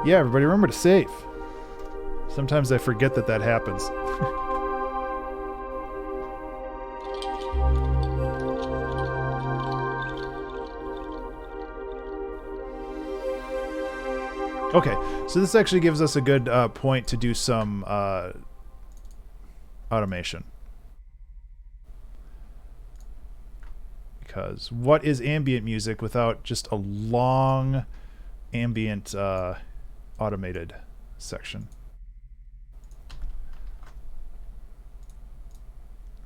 Yeah, everybody remember to save. Sometimes I forget that happens. Okay, so this actually gives us a good point to do some automation. Because what is ambient music without just a long ambient automated section?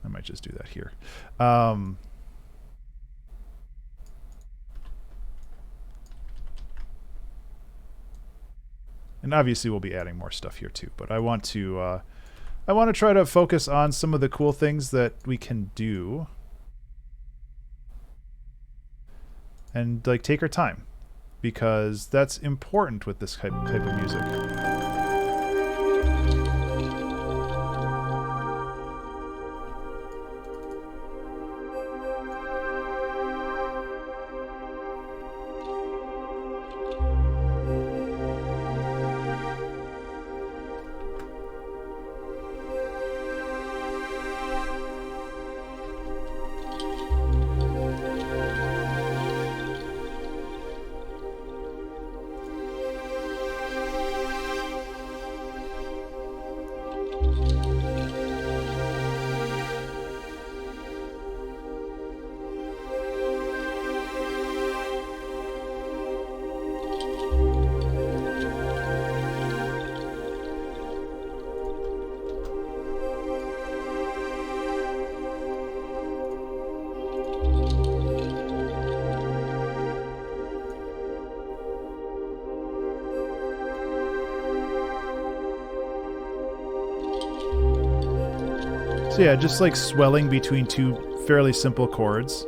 I might just do that here. And obviously we'll be adding more stuff here too, but I want to try to focus on some of the cool things that we can do and like take our time, because that's important with this type of music. So yeah, just like swelling between two fairly simple chords.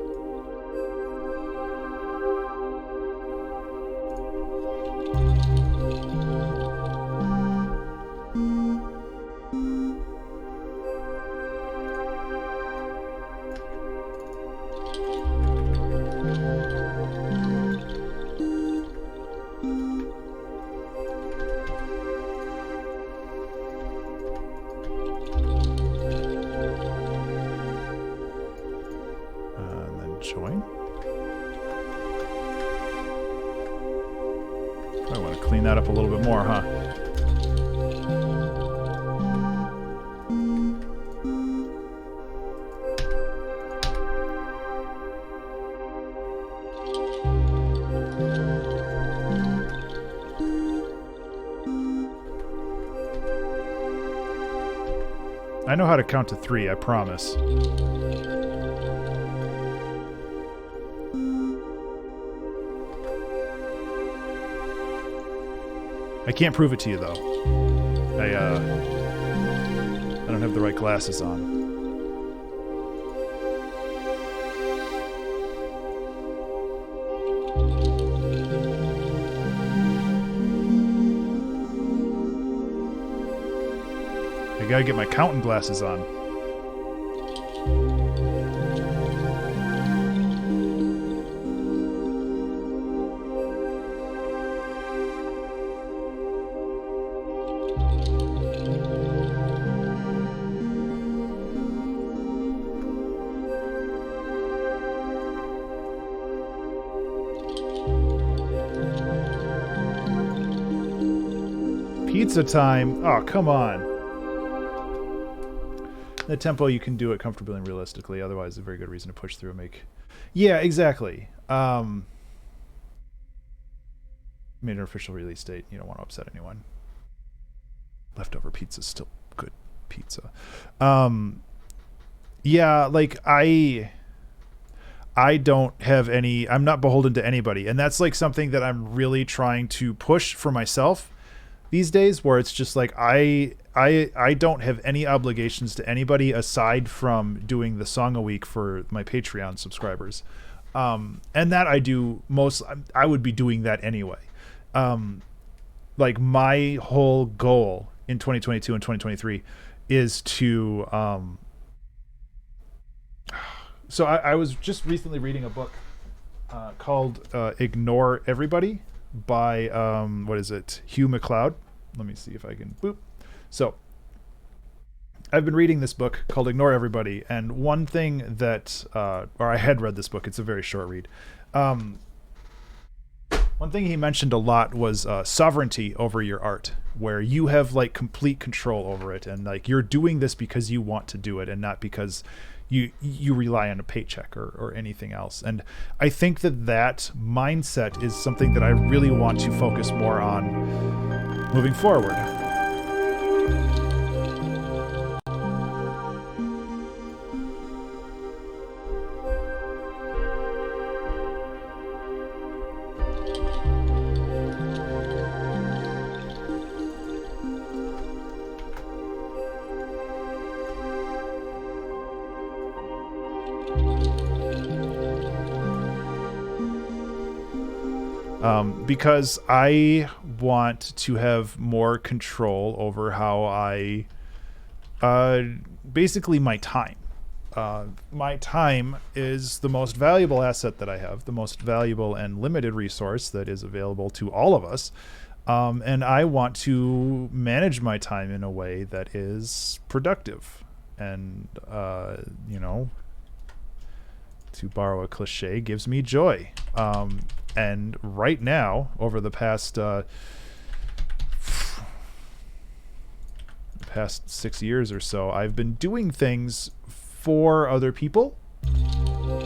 up a little bit more, huh? I know how to count to 3, I promise. I can't prove it to you, though. I don't have the right glasses on. I gotta get my counting glasses on. Pizza time. Oh, come on. The tempo, you can do it comfortably and realistically. Otherwise, a very good reason to push through and make... Yeah, exactly. Made an official release date. You don't want to upset anyone. Leftover pizza's still good pizza. Yeah, like, I don't have any... I'm not beholden to anybody. And that's, like, something that I'm really trying to push for myself these days, where it's just like I don't have any obligations to anybody aside from doing the song a week for my Patreon subscribers, and that I do most. I would be doing that anyway. Like, my whole goal in 2022 and 2023 is to so I was just recently reading a book called Ignore Everybody by what is it, Hugh MacLeod. Let me see if I can boop. So I've been reading this book called Ignore Everybody, and one thing that or I had read this book, it's a very short read. One thing he mentioned a lot was sovereignty over your art, where you have, like, complete control over it, and, like, you're doing this because you want to do it and not because you rely on a paycheck or anything else. And I think that mindset is something that I really want to focus more on moving forward. Because I want to have more control over how I, basically my time. My time is the most valuable asset that I have, the most valuable and limited resource that is available to all of us. And I want to manage my time in a way that is productive. And, you know, to borrow a cliche, gives me joy. And right now, over the past 6 years or so, I've been doing things for other people,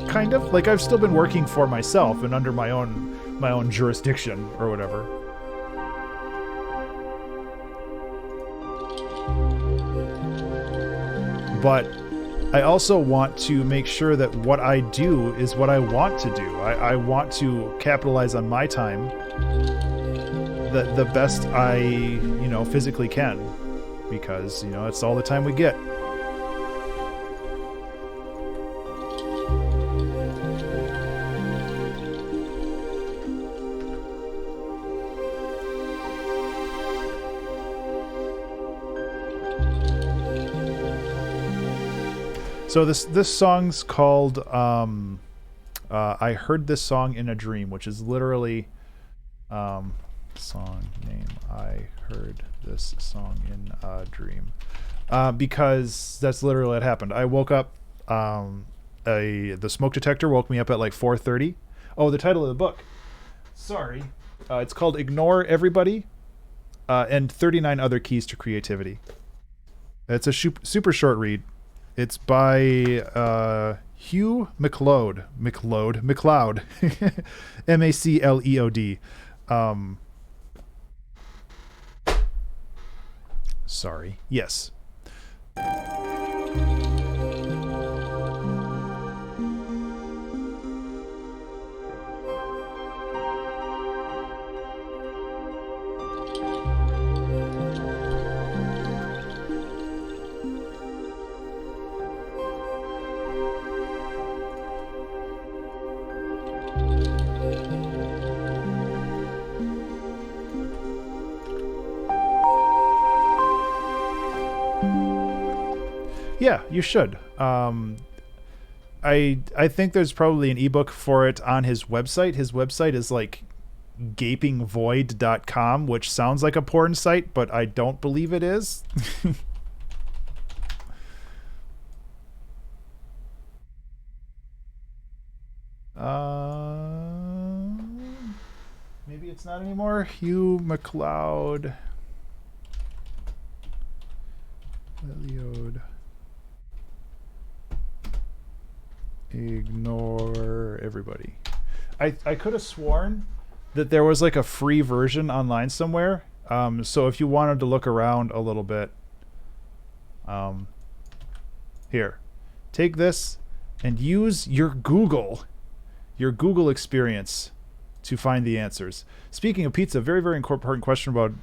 kind of. Like, I've still been working for myself and under my own jurisdiction or whatever. But I also want to make sure that what I do is what I want to do. I want to capitalize on my time the best I, you know, physically can, because, you know, it's all the time we get. So this song's called I Heard This Song in a Dream, which is literally song name, I heard this song in a dream, because that's literally what happened. I woke up, the smoke detector woke me up at like 4:30. Oh, the title of the book, sorry, it's called Ignore Everybody and 39 other keys to creativity. It's a super short read. It's by Hugh MacLeod. MacLeod. Macleod. Sorry. Yes. Yeah, you should. I think there's probably an ebook for it on his website. His website is like gapingvoid.com, which sounds like a porn site, but I don't believe it is. Maybe it's not anymore. Hugh MacLeod. Leod. Ignore everybody. I could have sworn that there was like a free version online somewhere. So if you wanted to look around a little bit, here, take this and use your Google experience to find the answers. Speaking of pizza, very, very important question about,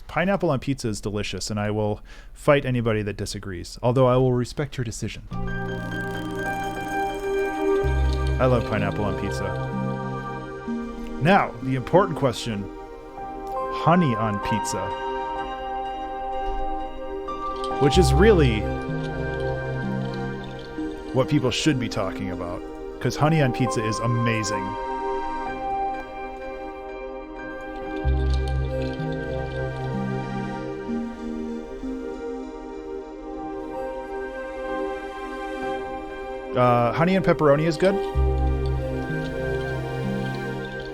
pineapple on pizza is delicious, and I will fight anybody that disagrees, although I will respect your decision. I love pineapple on pizza. Now, the important question, honey on pizza, which is really what people should be talking about, because honey on pizza is amazing. Honey and pepperoni is good.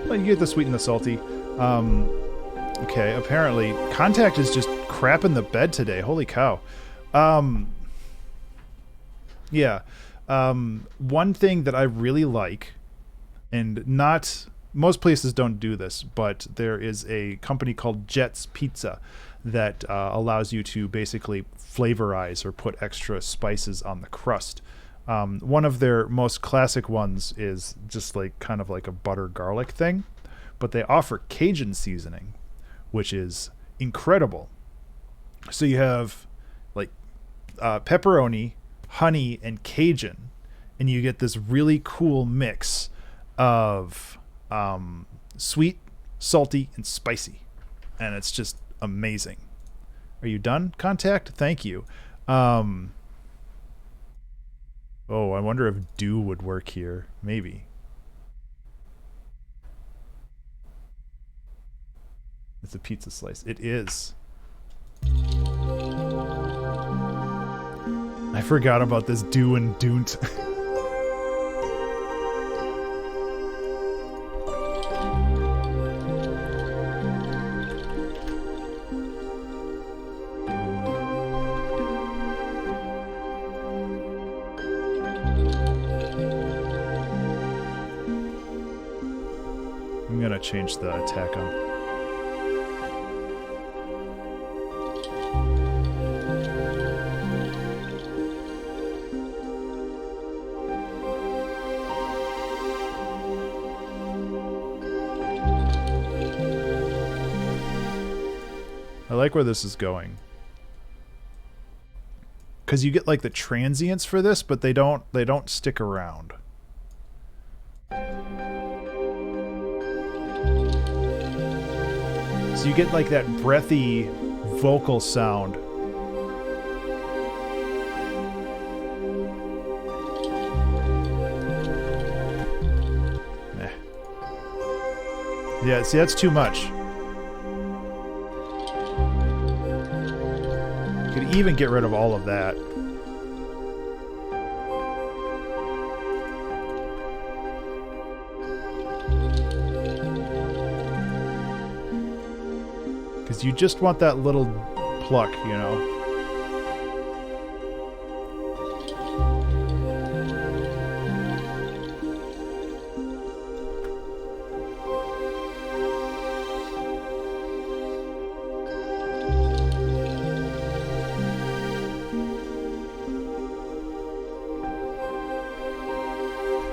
Well, you get the sweet and the salty. Okay, apparently Contact is just crapping the bed today. Holy cow. Yeah. One thing that I really like, and not most places don't do this, but there is a company called Jet's Pizza that allows you to basically flavorize or put extra spices on the crust. One of their most classic ones is just like kind of like a butter garlic thing, but they offer Cajun seasoning, which is incredible. So you have like pepperoni, honey, and Cajun, and you get this really cool mix of sweet, salty, and spicy, and it's just amazing. Are you done, Contact? Thank you. Oh, I wonder if do would work here. Maybe. It's a pizza slice. It is. I forgot about this do and don't. I'm gonna change the attack on. I like where this is going. Because you get like the transients for this, but they don't stick around. So you get like that breathy vocal sound. Yeah, see, that's too much. You could even get rid of all of that. Because because you just want that little pluck, you know.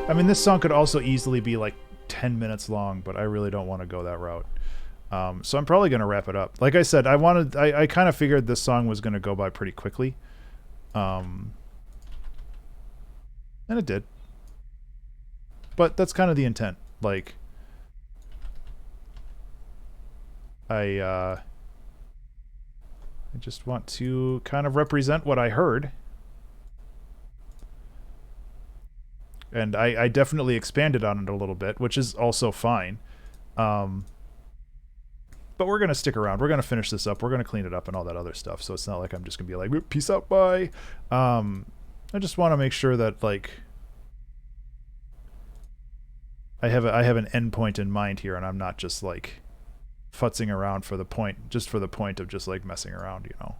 I mean, this song could also easily be like 10 minutes long, but I really don't want to go that route. So I'm probably going to wrap it up. Like I said, I kind of figured this song was going to go by pretty quickly. And it did. But that's kind of the intent. Like, I just want to kind of represent what I heard. And I definitely expanded on it a little bit, which is also fine. But we're going to stick around. We're going to finish this up. We're going to clean it up and all that other stuff. So it's not like I'm just going to be like, peace out, bye. I just want to make sure that, like, I have an end point in mind here, and I'm not just, like, futzing around for the point of just, like, messing around, you know.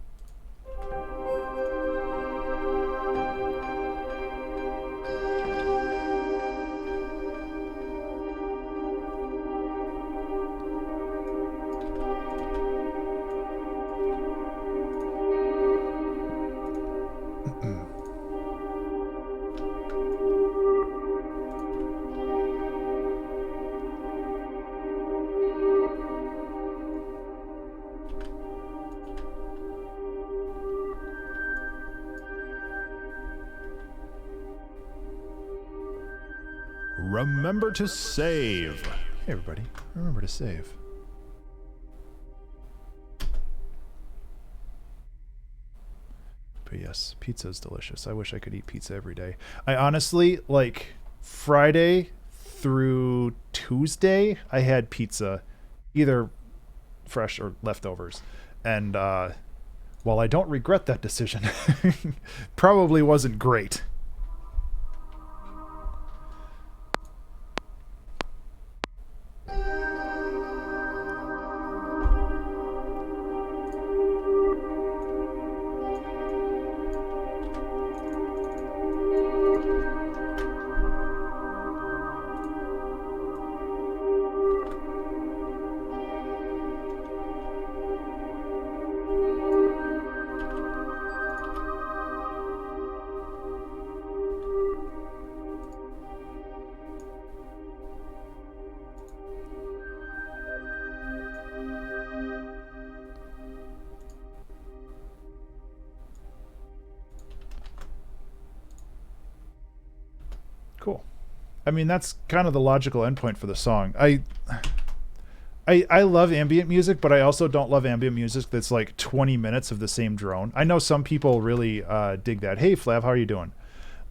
Remember to save. Hey everybody, remember to save. But yes, pizza is delicious. I wish I could eat pizza every day. I honestly, like, Friday through Tuesday, I had pizza, either fresh or leftovers. And while I don't regret that decision, probably wasn't great. Cool. I mean, that's kind of the logical endpoint for the song. I love ambient music, but I also don't love ambient music that's like 20 minutes of the same drone. I know some people really dig that. Hey, Flav, how are you doing?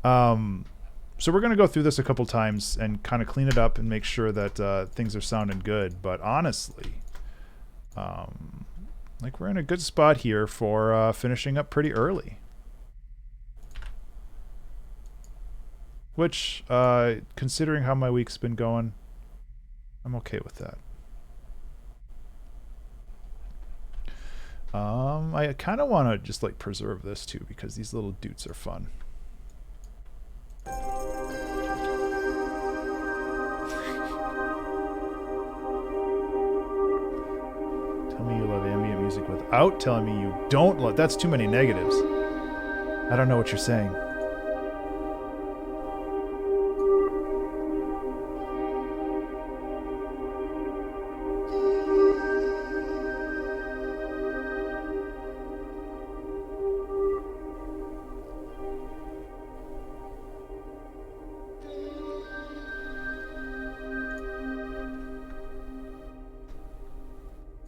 So we're going to go through this a couple times and kind of clean it up and make sure that things are sounding good. But honestly, like, we're in a good spot here for finishing up pretty early. Which, considering how my week's been going, I'm okay with that. I kind of want to just, like, preserve this, too, because these little dudes are fun. Tell me you love ambient music without telling me you don't love... That's too many negatives. I don't know what you're saying.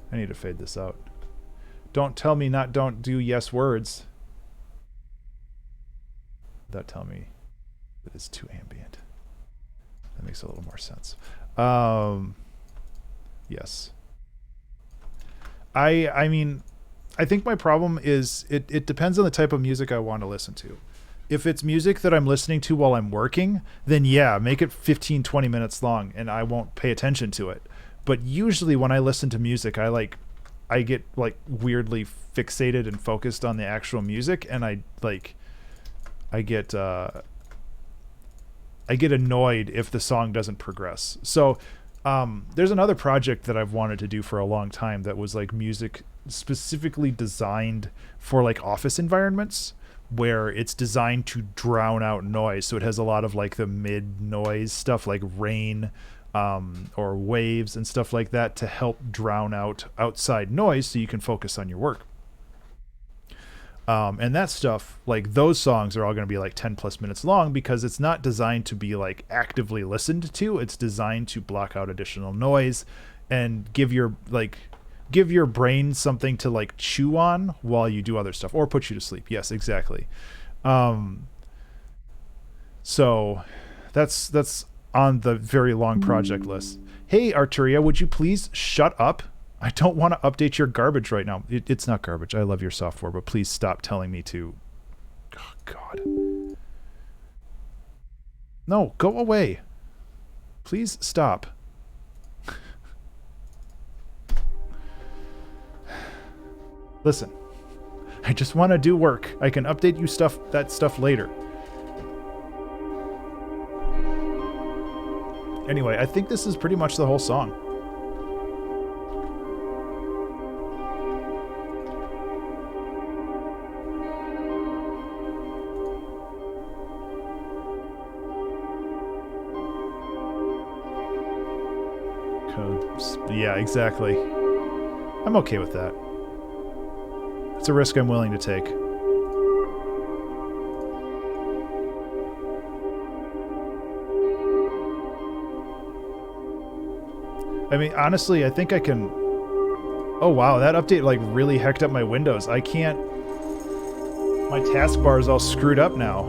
I need to fade this out. Don't tell me don't do yes words. Without telling me that it's too ambient. That makes a little more sense. Yes. I mean, I think my problem is it depends on the type of music I want to listen to. If it's music that I'm listening to while I'm working, then yeah, make it 15, 20 minutes long and I won't pay attention to it. But usually when I listen to music, I like I get like weirdly fixated and focused on the actual music, and I get annoyed if the song doesn't progress. So there's another project that I've wanted to do for a long time that was like music specifically designed for like office environments, where it's designed to drown out noise. So it has a lot of like the mid noise stuff like rain or waves and stuff like that to help drown out outside noise so you can focus on your work. And that stuff, like those songs are all going to be like 10 plus minutes long, because it's not designed to be like actively listened to. It's designed to block out additional noise and give your brain something to like chew on while you do other stuff, or put you to sleep. Yes, exactly. So that's on the very long project list. Hey, Arturia, would you please shut up? I don't want to update your garbage right now. It's not garbage. I love your software, but please stop telling me to. Oh, God. No, go away. Please stop. Listen, I just want to do work. I can update you that stuff later. Anyway, I think this is pretty much the whole song. Yeah, exactly. I'm okay with that. It's a risk I'm willing to take. I mean, honestly, I think I can... Oh, wow, that update, like, really hecked up my windows. I can't... My taskbar is all screwed up now.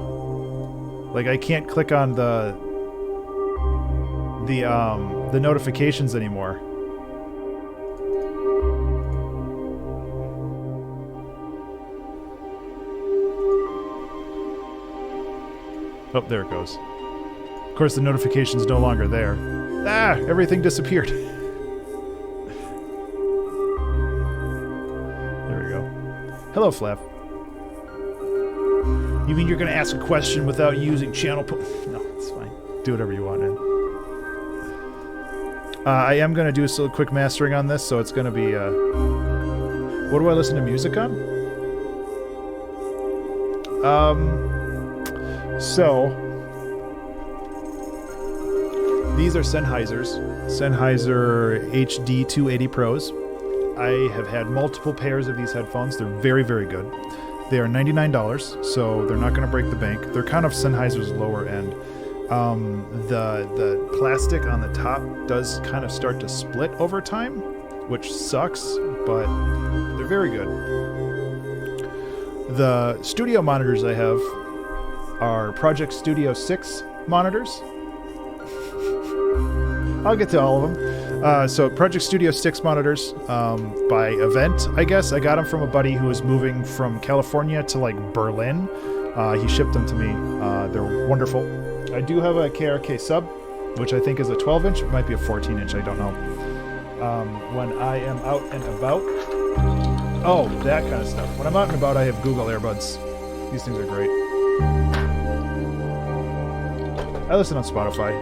Like, I can't click on the notifications anymore. Oh, there it goes. Of course, the notification's no longer there. Ah, everything disappeared. There we go. Hello, Flav. You mean you're going to ask a question without using channel... No, it's fine. Do whatever you want, man. I am going to do a quick mastering on this, so it's going to be... What do I listen to music on? So... These are Sennheisers. Sennheiser HD 280 Pros. I have had multiple pairs of these headphones. They're very, very good. They are $99, so they're not going to break the bank. They're kind of Sennheiser's lower end. The plastic on the top does kind of start to split over time, which sucks, but they're very good. The studio monitors I have are Project Studio 6 monitors. I'll get to all of them. So Project Studio 6 monitors by Event, I guess. I got them from a buddy who was moving from California to like Berlin. He shipped them to me. They're wonderful. I do have a KRK sub, which I think is a 12-inch. It might be a 14-inch. I don't know. When I am out and about. Oh, that kind of stuff. When I'm out and about, I have Google Earbuds. These things are great. I listen on Spotify.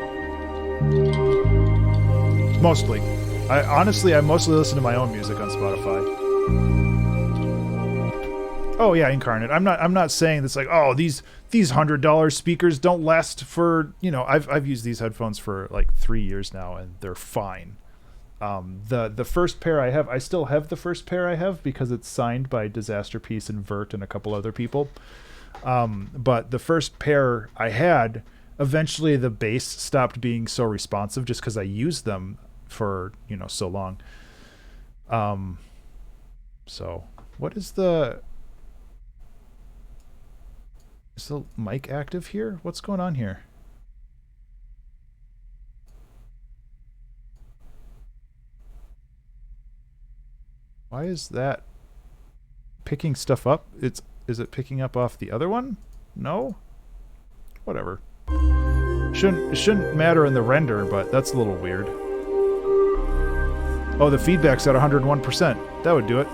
Mostly. I mostly listen to my own music on Spotify. Oh yeah, Incarnate. I'm not saying that's like, oh, these $100 speakers don't last for, you know, I've used these headphones for like 3 years now and they're fine. The first pair I have, I still have the first pair I have because it's signed by Disaster Piece and Vert and a couple other people. But the first pair I had, eventually the bass stopped being so responsive just because I used them for, you know, so long. So what is the mic active here? What's going on here? Why is that picking stuff up? Is it picking up off the other one? No? Whatever. It shouldn't matter in the render, but that's a little weird. Oh, the feedback's at 101%. That would do it.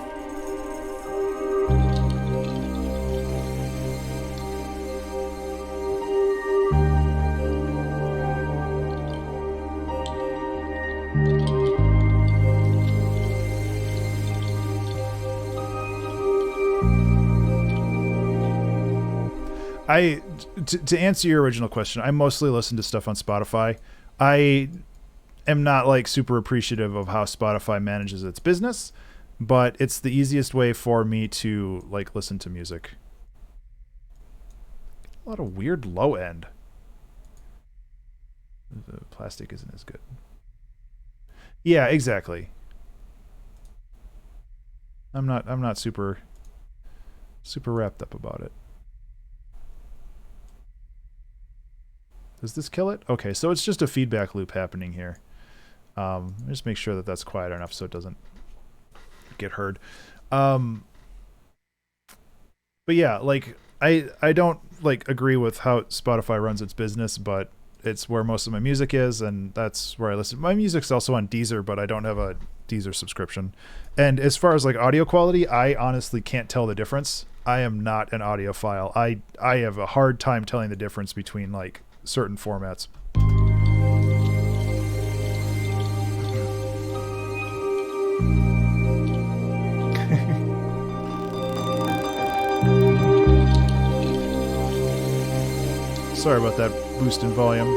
To answer your original question, I mostly listen to stuff on Spotify. I am not like super appreciative of how Spotify manages its business, but it's the easiest way for me to like listen to music. A lot of weird low end. The plastic isn't as good. Yeah, exactly. I'm not super wrapped up about it. Does this kill it? Okay, so it's just a feedback loop happening here. Just make sure that that's quiet enough so it doesn't get heard. But yeah, like I don't like agree with how Spotify runs its business, but it's where most of my music is, and that's where I listen. My music's also on Deezer, but I don't have a Deezer subscription. And as far as like audio quality, I honestly can't tell the difference. I am not an audiophile. I have a hard time telling the difference between like certain formats. Sorry about that boost in volume.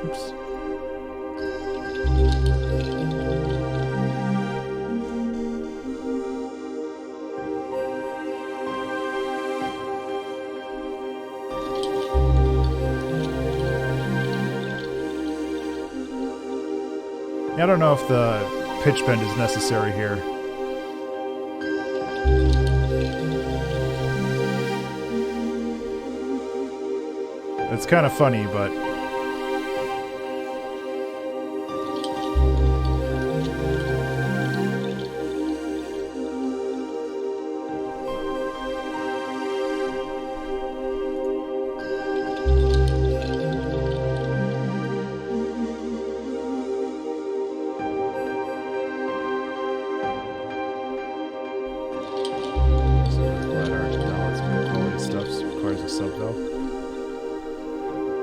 Oops. I don't know if the pitch bend is necessary here. It's kind of funny, but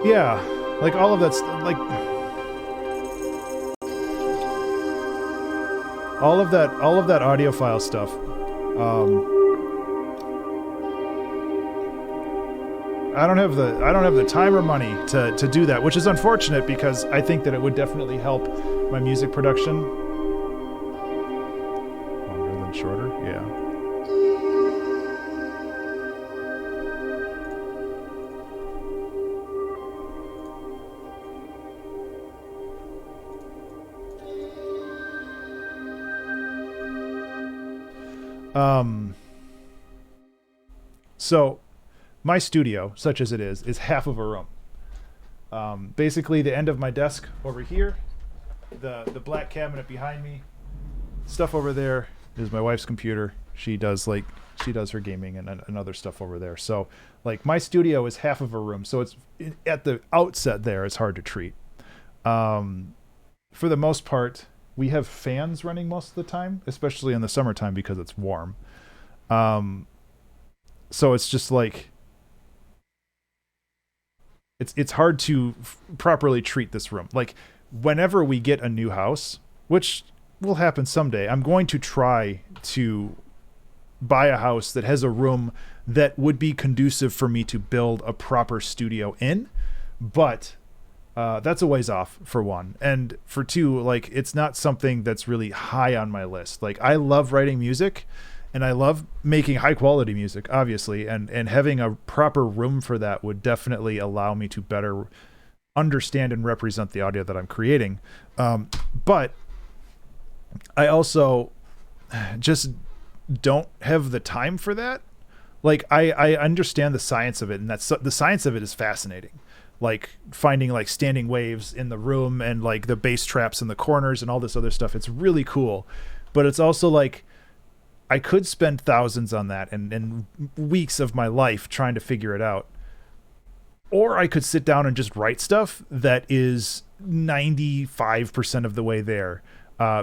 yeah, like all of that's like all of that audiophile stuff. I don't have the time or money to do that, which is unfortunate because I think that it would definitely help my music production. Longer than shorter, yeah. So my studio, such as it is half of a room. Basically the end of my desk over here, the black cabinet behind me, stuff over there is my wife's computer. She does her gaming and other stuff over there. So like my studio is half of a room. So it's at the outset there, it's hard to treat. For the most part, we have fans running most of the time, especially in the summertime because it's warm. So it's just like it's hard to properly treat this room. Like whenever we get a new house, which will happen someday, I'm going to try to buy a house that has a room that would be conducive for me to build a proper studio in. But that's a ways off, for one. And for two, like it's not something that's really high on my list. Like I love writing music and I love making high quality music, obviously, and having a proper room for that would definitely allow me to better understand and represent the audio that I'm creating. But I also just don't have the time for that. Like I understand the science of it, and that's the science of it is fascinating. Like finding like standing waves in the room and like the bass traps in the corners and all this other stuff. It's really cool, but it's also like I could spend thousands on that and weeks of my life trying to figure it out. Or I could sit down and just write stuff that is 95% of the way there,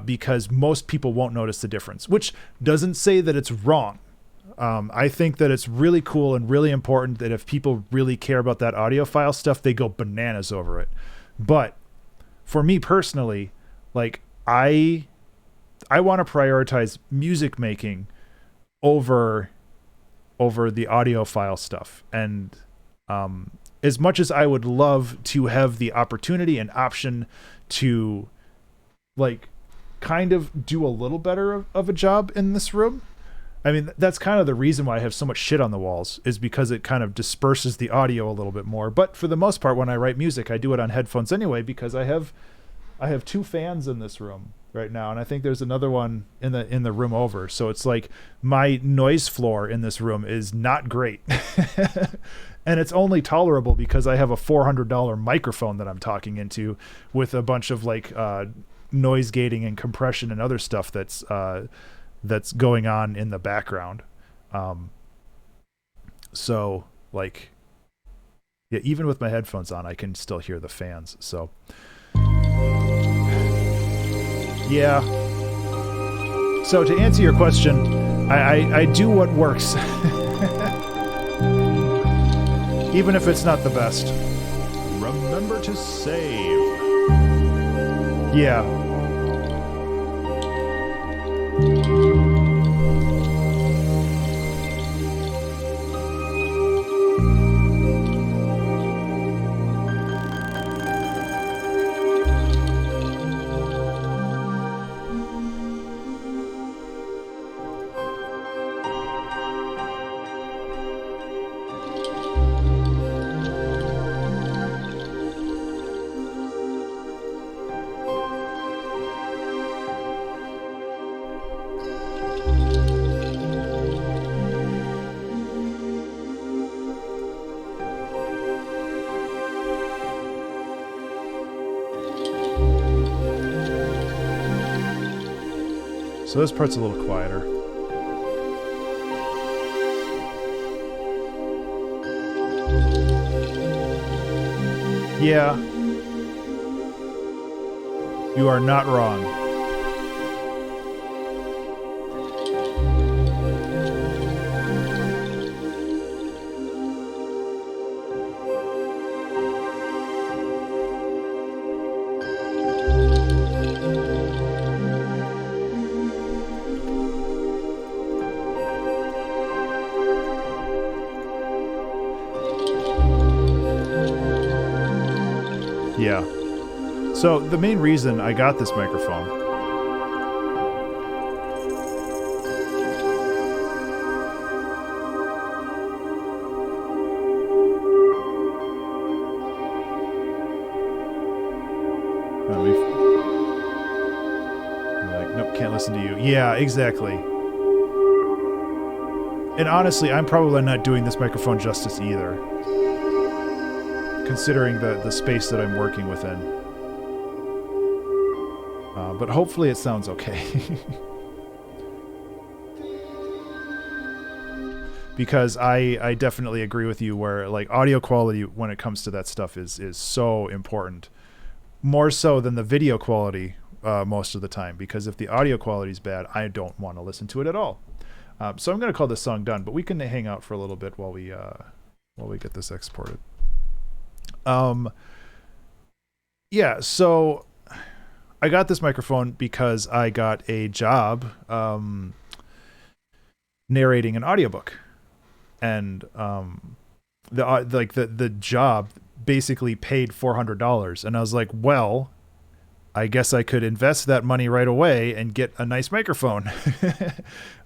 because most people won't notice the difference, which doesn't say that it's wrong. I think that it's really cool and really important that if people really care about that audiophile stuff, they go bananas over it. But for me personally, like I want to prioritize music making over the audiophile stuff. And as much as I would love to have the opportunity and option to like kind of do a little better of a job in this room, I mean, that's kind of the reason why I have so much shit on the walls, is because it kind of disperses the audio a little bit more. But for the most part, when I write music, I do it on headphones anyway, because I have 2 fans in this room right now, and I think there's another one in the room over. So it's like my noise floor in this room is not great. And it's only tolerable because I have a $400 microphone that I'm talking into with a bunch of like noise gating and compression and other stuff that's going on in the background. So like, yeah, even with my headphones on, I can still hear the fans. So yeah. So to answer your question, I do what works. Even if it's not the best. Remember to save. Yeah. So this part's a little quieter. Yeah. You are not wrong. Yeah. So the main reason I got this microphone like, nope, can't listen to you. Yeah, exactly. And honestly, I'm probably not doing this microphone justice either, considering the space that I'm working within. But hopefully it sounds okay. Because I definitely agree with you where like audio quality when it comes to that stuff is so important. More so than the video quality most of the time. Because if the audio quality is bad, I don't want to listen to it at all. So I'm going to call this song done, but we can hang out for a little bit while we get this exported. Yeah, so I got this microphone because I got a job narrating an audiobook, and the job basically paid $400, and I was like, well, I guess I could invest that money right away and get a nice microphone.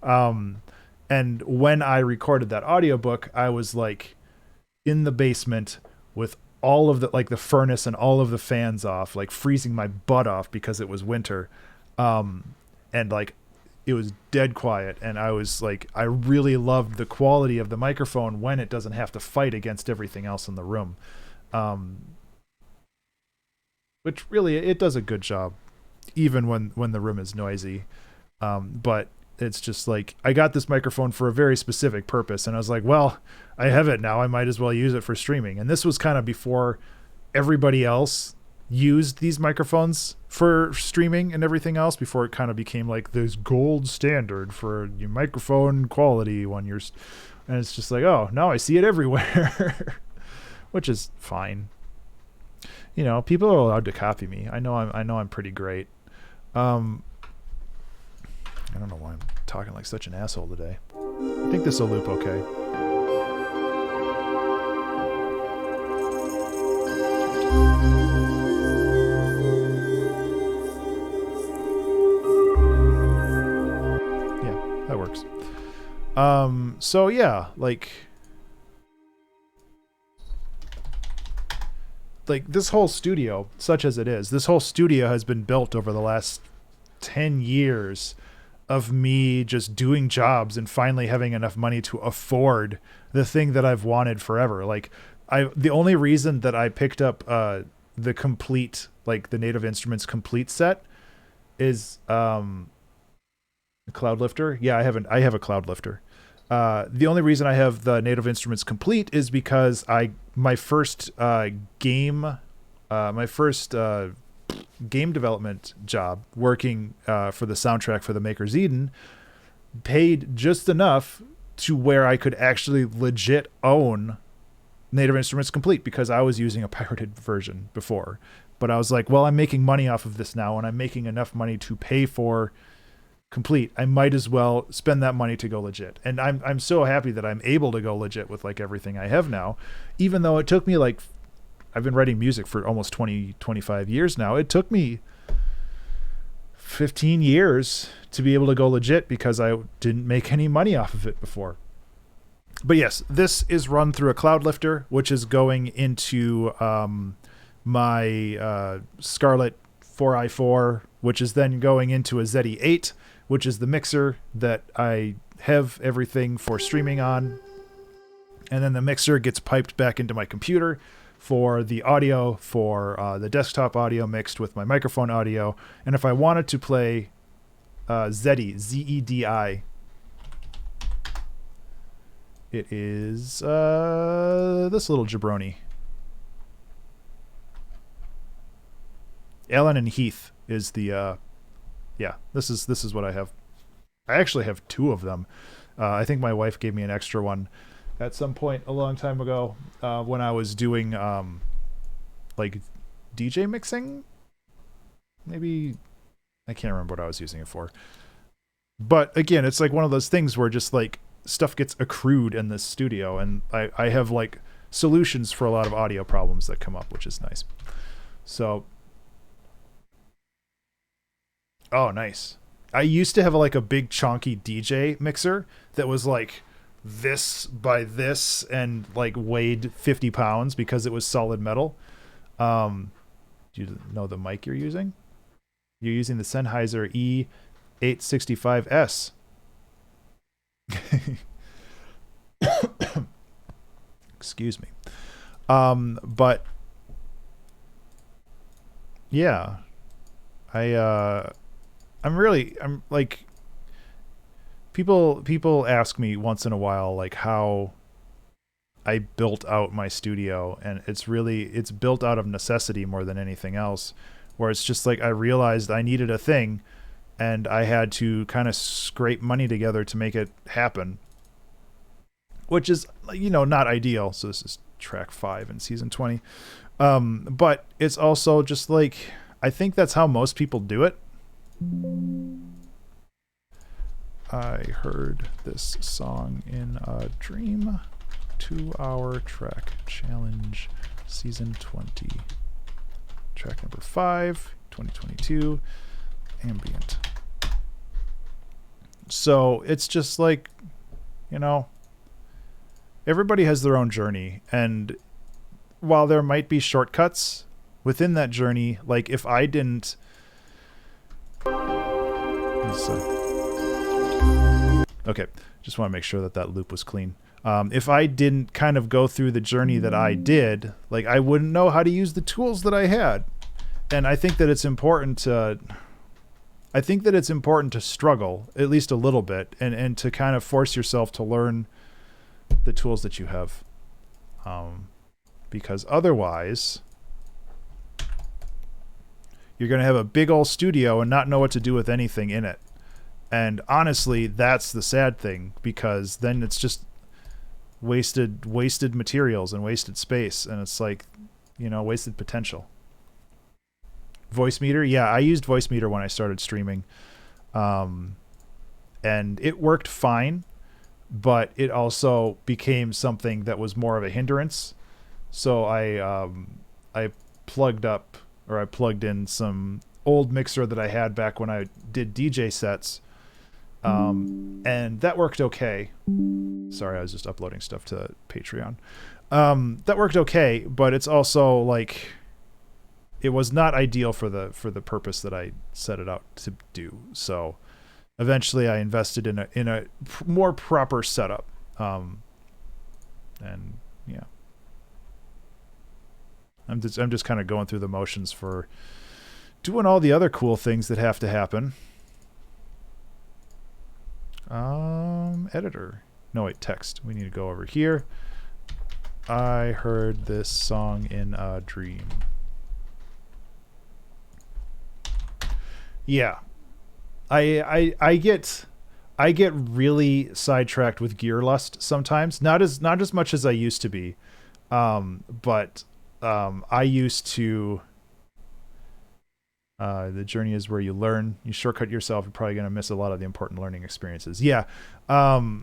And when I recorded that audiobook, I was like in the basement with all of the like the furnace and all of the fans off, like freezing my butt off because it was winter. And like it was dead quiet, and I was like, I really loved the quality of the microphone when it doesn't have to fight against everything else in the room. Which really, it does a good job even when the room is noisy. But it's just like, I got this microphone for a very specific purpose, and I was like, well, I have it now, I might as well use it for streaming. And this was kind of before everybody else used these microphones for streaming and everything else, before it kind of became like this gold standard for your microphone quality when you're, and it's just like, oh, now I see it everywhere. Which is fine. You know, people are allowed to copy me. I know I'm pretty great. I don't know why I'm talking like such an asshole today. I think this will loop okay. Yeah, that works. So yeah, like this whole studio, such as it is, this whole studio has been built over the last 10 years of me just doing jobs and finally having enough money to afford the thing that I've wanted forever. Like the only reason that I picked up the Komplete, like the Native Instruments Komplete set is a Cloud Lifter. Yeah, I have a Cloud Lifter. The only reason I have the Native Instruments Komplete is because my first game development job, working for the soundtrack for the Maker's Eden, paid just enough to where I could actually legit own Native Instruments Komplete, because I was using a pirated version before. But I was like, well, I'm making money off of this now, and I'm making enough money to pay for Komplete. I might as well spend that money to go legit. And I'm so happy that I'm able to go legit with like everything I have now, even though it took me like, I've been writing music for almost 25 years now. It took me 15 years to be able to go legit because I didn't make any money off of it before. But yes, this is run through a Cloud Lifter, which is going into my Scarlett 4i4, which is then going into a ZE8, which is the mixer that I have everything for streaming on. And then the mixer gets piped back into my computer for the audio, for the desktop audio mixed with my microphone audio. And if I wanted to play Zedi, Z-E-D-I, it is this little jabroni. Alan and Heath is the yeah, this is what I have. I actually have two of them. I think my wife gave me an extra one at some point a long time ago when I was doing like DJ mixing. Maybe I can't remember what I was using it for. But again, it's like one of those things where just like stuff gets accrued in this studio, and I have like solutions for a lot of audio problems that come up, which is nice. So, oh, nice. I used to have like a big chonky DJ mixer that was like this by this and like weighed 50 pounds because it was solid metal. Do you know the mic you're using? You're using the Sennheiser E865S. Excuse me. But yeah, I'm like, people ask me once in a while like how I built out my studio, and it's built out of necessity more than anything else, where it's just like I realized I needed a thing and I had to kind of scrape money together to make it happen, which is, you know, not ideal. So this is track 5 in season 20. But it's also just like, I think that's how most people do it. I heard this song in a dream. 2-hour track challenge, season 20. Track number 5, 2022, ambient. So it's just like, you know, everybody has their own journey, and while there might be shortcuts within that journey, like if I didn't... Okay, just want to make sure that that loop was clean. If I didn't kind of go through the journey that I did, like I wouldn't know how to use the tools that I had. And I think that it's important to... I think that it's important to struggle at least a little bit and to kind of force yourself to learn the tools that you have. Because otherwise you're going to have a big old studio and not know what to do with anything in it. And honestly, that's the sad thing, because then it's just wasted materials and wasted space. And it's like, you know, wasted potential. Voice meter. Yeah, I used voice meter when I started streaming. And it worked fine, but it also became something that was more of a hindrance. So I plugged in some old mixer that I had back when I did DJ sets. And that worked okay. Sorry, I was just uploading stuff to Patreon. That worked okay, but it's also like, it was not ideal for the purpose that I set it out to do. So eventually I invested in a more proper setup. And yeah, I'm just kind of going through the motions for doing all the other cool things that have to happen. Editor. No, wait, text. We need to go over here. I heard this song in a dream. Yeah. I get really sidetracked with gear lust sometimes. Not as much as I used to be. But I used to... the journey is where you learn. You shortcut yourself, you're probably going to miss a lot of the important learning experiences. Yeah. I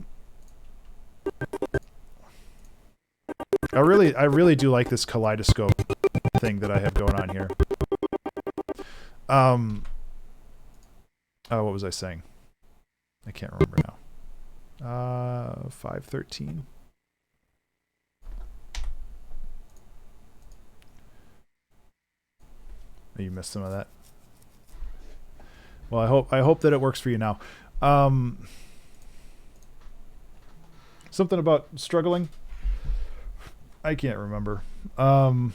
really do like this kaleidoscope thing that I have going on here. What was I saying? I can't remember now. 513. Oh, you missed some of that. Well, I hope that it works for you now. Something about struggling. I can't remember. Either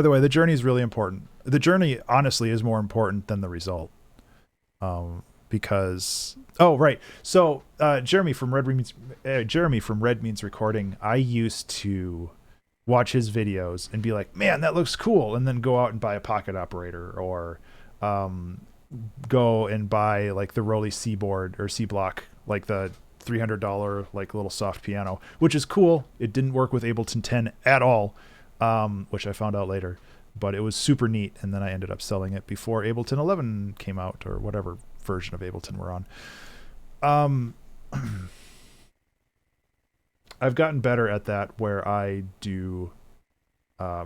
way, the journey is really important. The journey, honestly, is more important than the result. Because... Oh, right. So, Jeremy from Red Means Recording, I used to watch his videos and be like, man, that looks cool. And then go out and buy a pocket operator, or go and buy like the Roly C board or C block, like the $300 like little soft piano, which is cool. It didn't work with Ableton 10 at all, which I found out later, but it was super neat. And then I ended up selling it before Ableton 11 came out, or whatever version of Ableton we're on. I've gotten better at that, where I do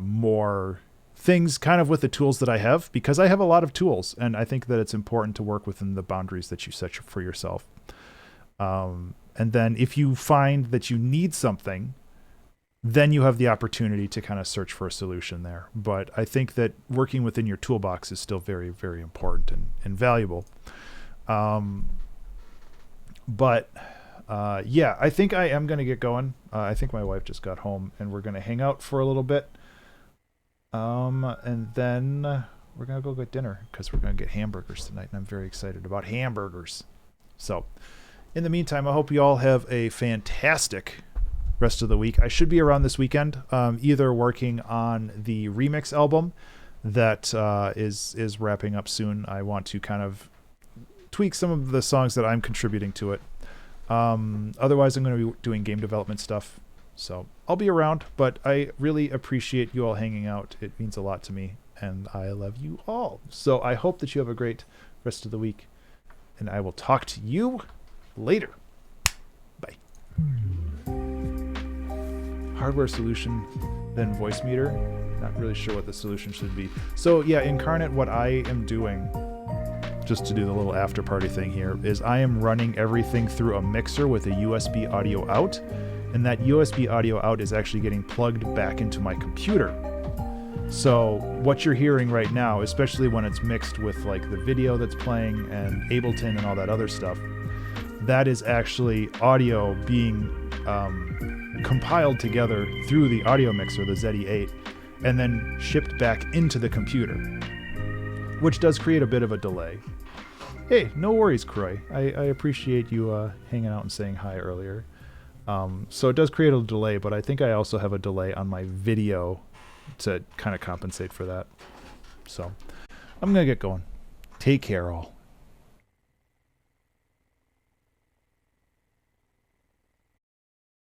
more things kind of with the tools that I have, because I have a lot of tools, and I think that it's important to work within the boundaries that you set for yourself. And then if you find that you need something, then you have the opportunity to kind of search for a solution there. But I think that working within your toolbox is still very, very important and valuable. Yeah, I think I am going to get going. I think my wife just got home, and we're going to hang out for a little bit. And then we're going to go get dinner, because we're going to get hamburgers tonight, and I'm very excited about hamburgers. So in the meantime, I hope you all have a fantastic rest of the week. I should be around this weekend, either working on the remix album that is wrapping up soon. I want to kind of tweak some of the songs that I'm contributing to it. Otherwise, I'm going to be doing game development stuff. So I'll be around, but I really appreciate you all hanging out. It means a lot to me, and I love you all. So I hope that you have a great rest of the week, and I will talk to you later. Bye. Hardware solution, then voice meter. Not really sure what the solution should be. So yeah, Incarnate, what I am doing just to do the little after party thing here, is I am running everything through a mixer with a USB audio out, and that USB audio out is actually getting plugged back into my computer. So what you're hearing right now, especially when it's mixed with like the video that's playing and Ableton and all that other stuff, that is actually audio being compiled together through the audio mixer, the ZE8, and then shipped back into the computer, which does create a bit of a delay. Hey, no worries, Croy. I appreciate you hanging out and saying hi earlier. So it does create a delay, but I think I also have a delay on my video to kind of compensate for that. So I'm going to get going. Take care, all.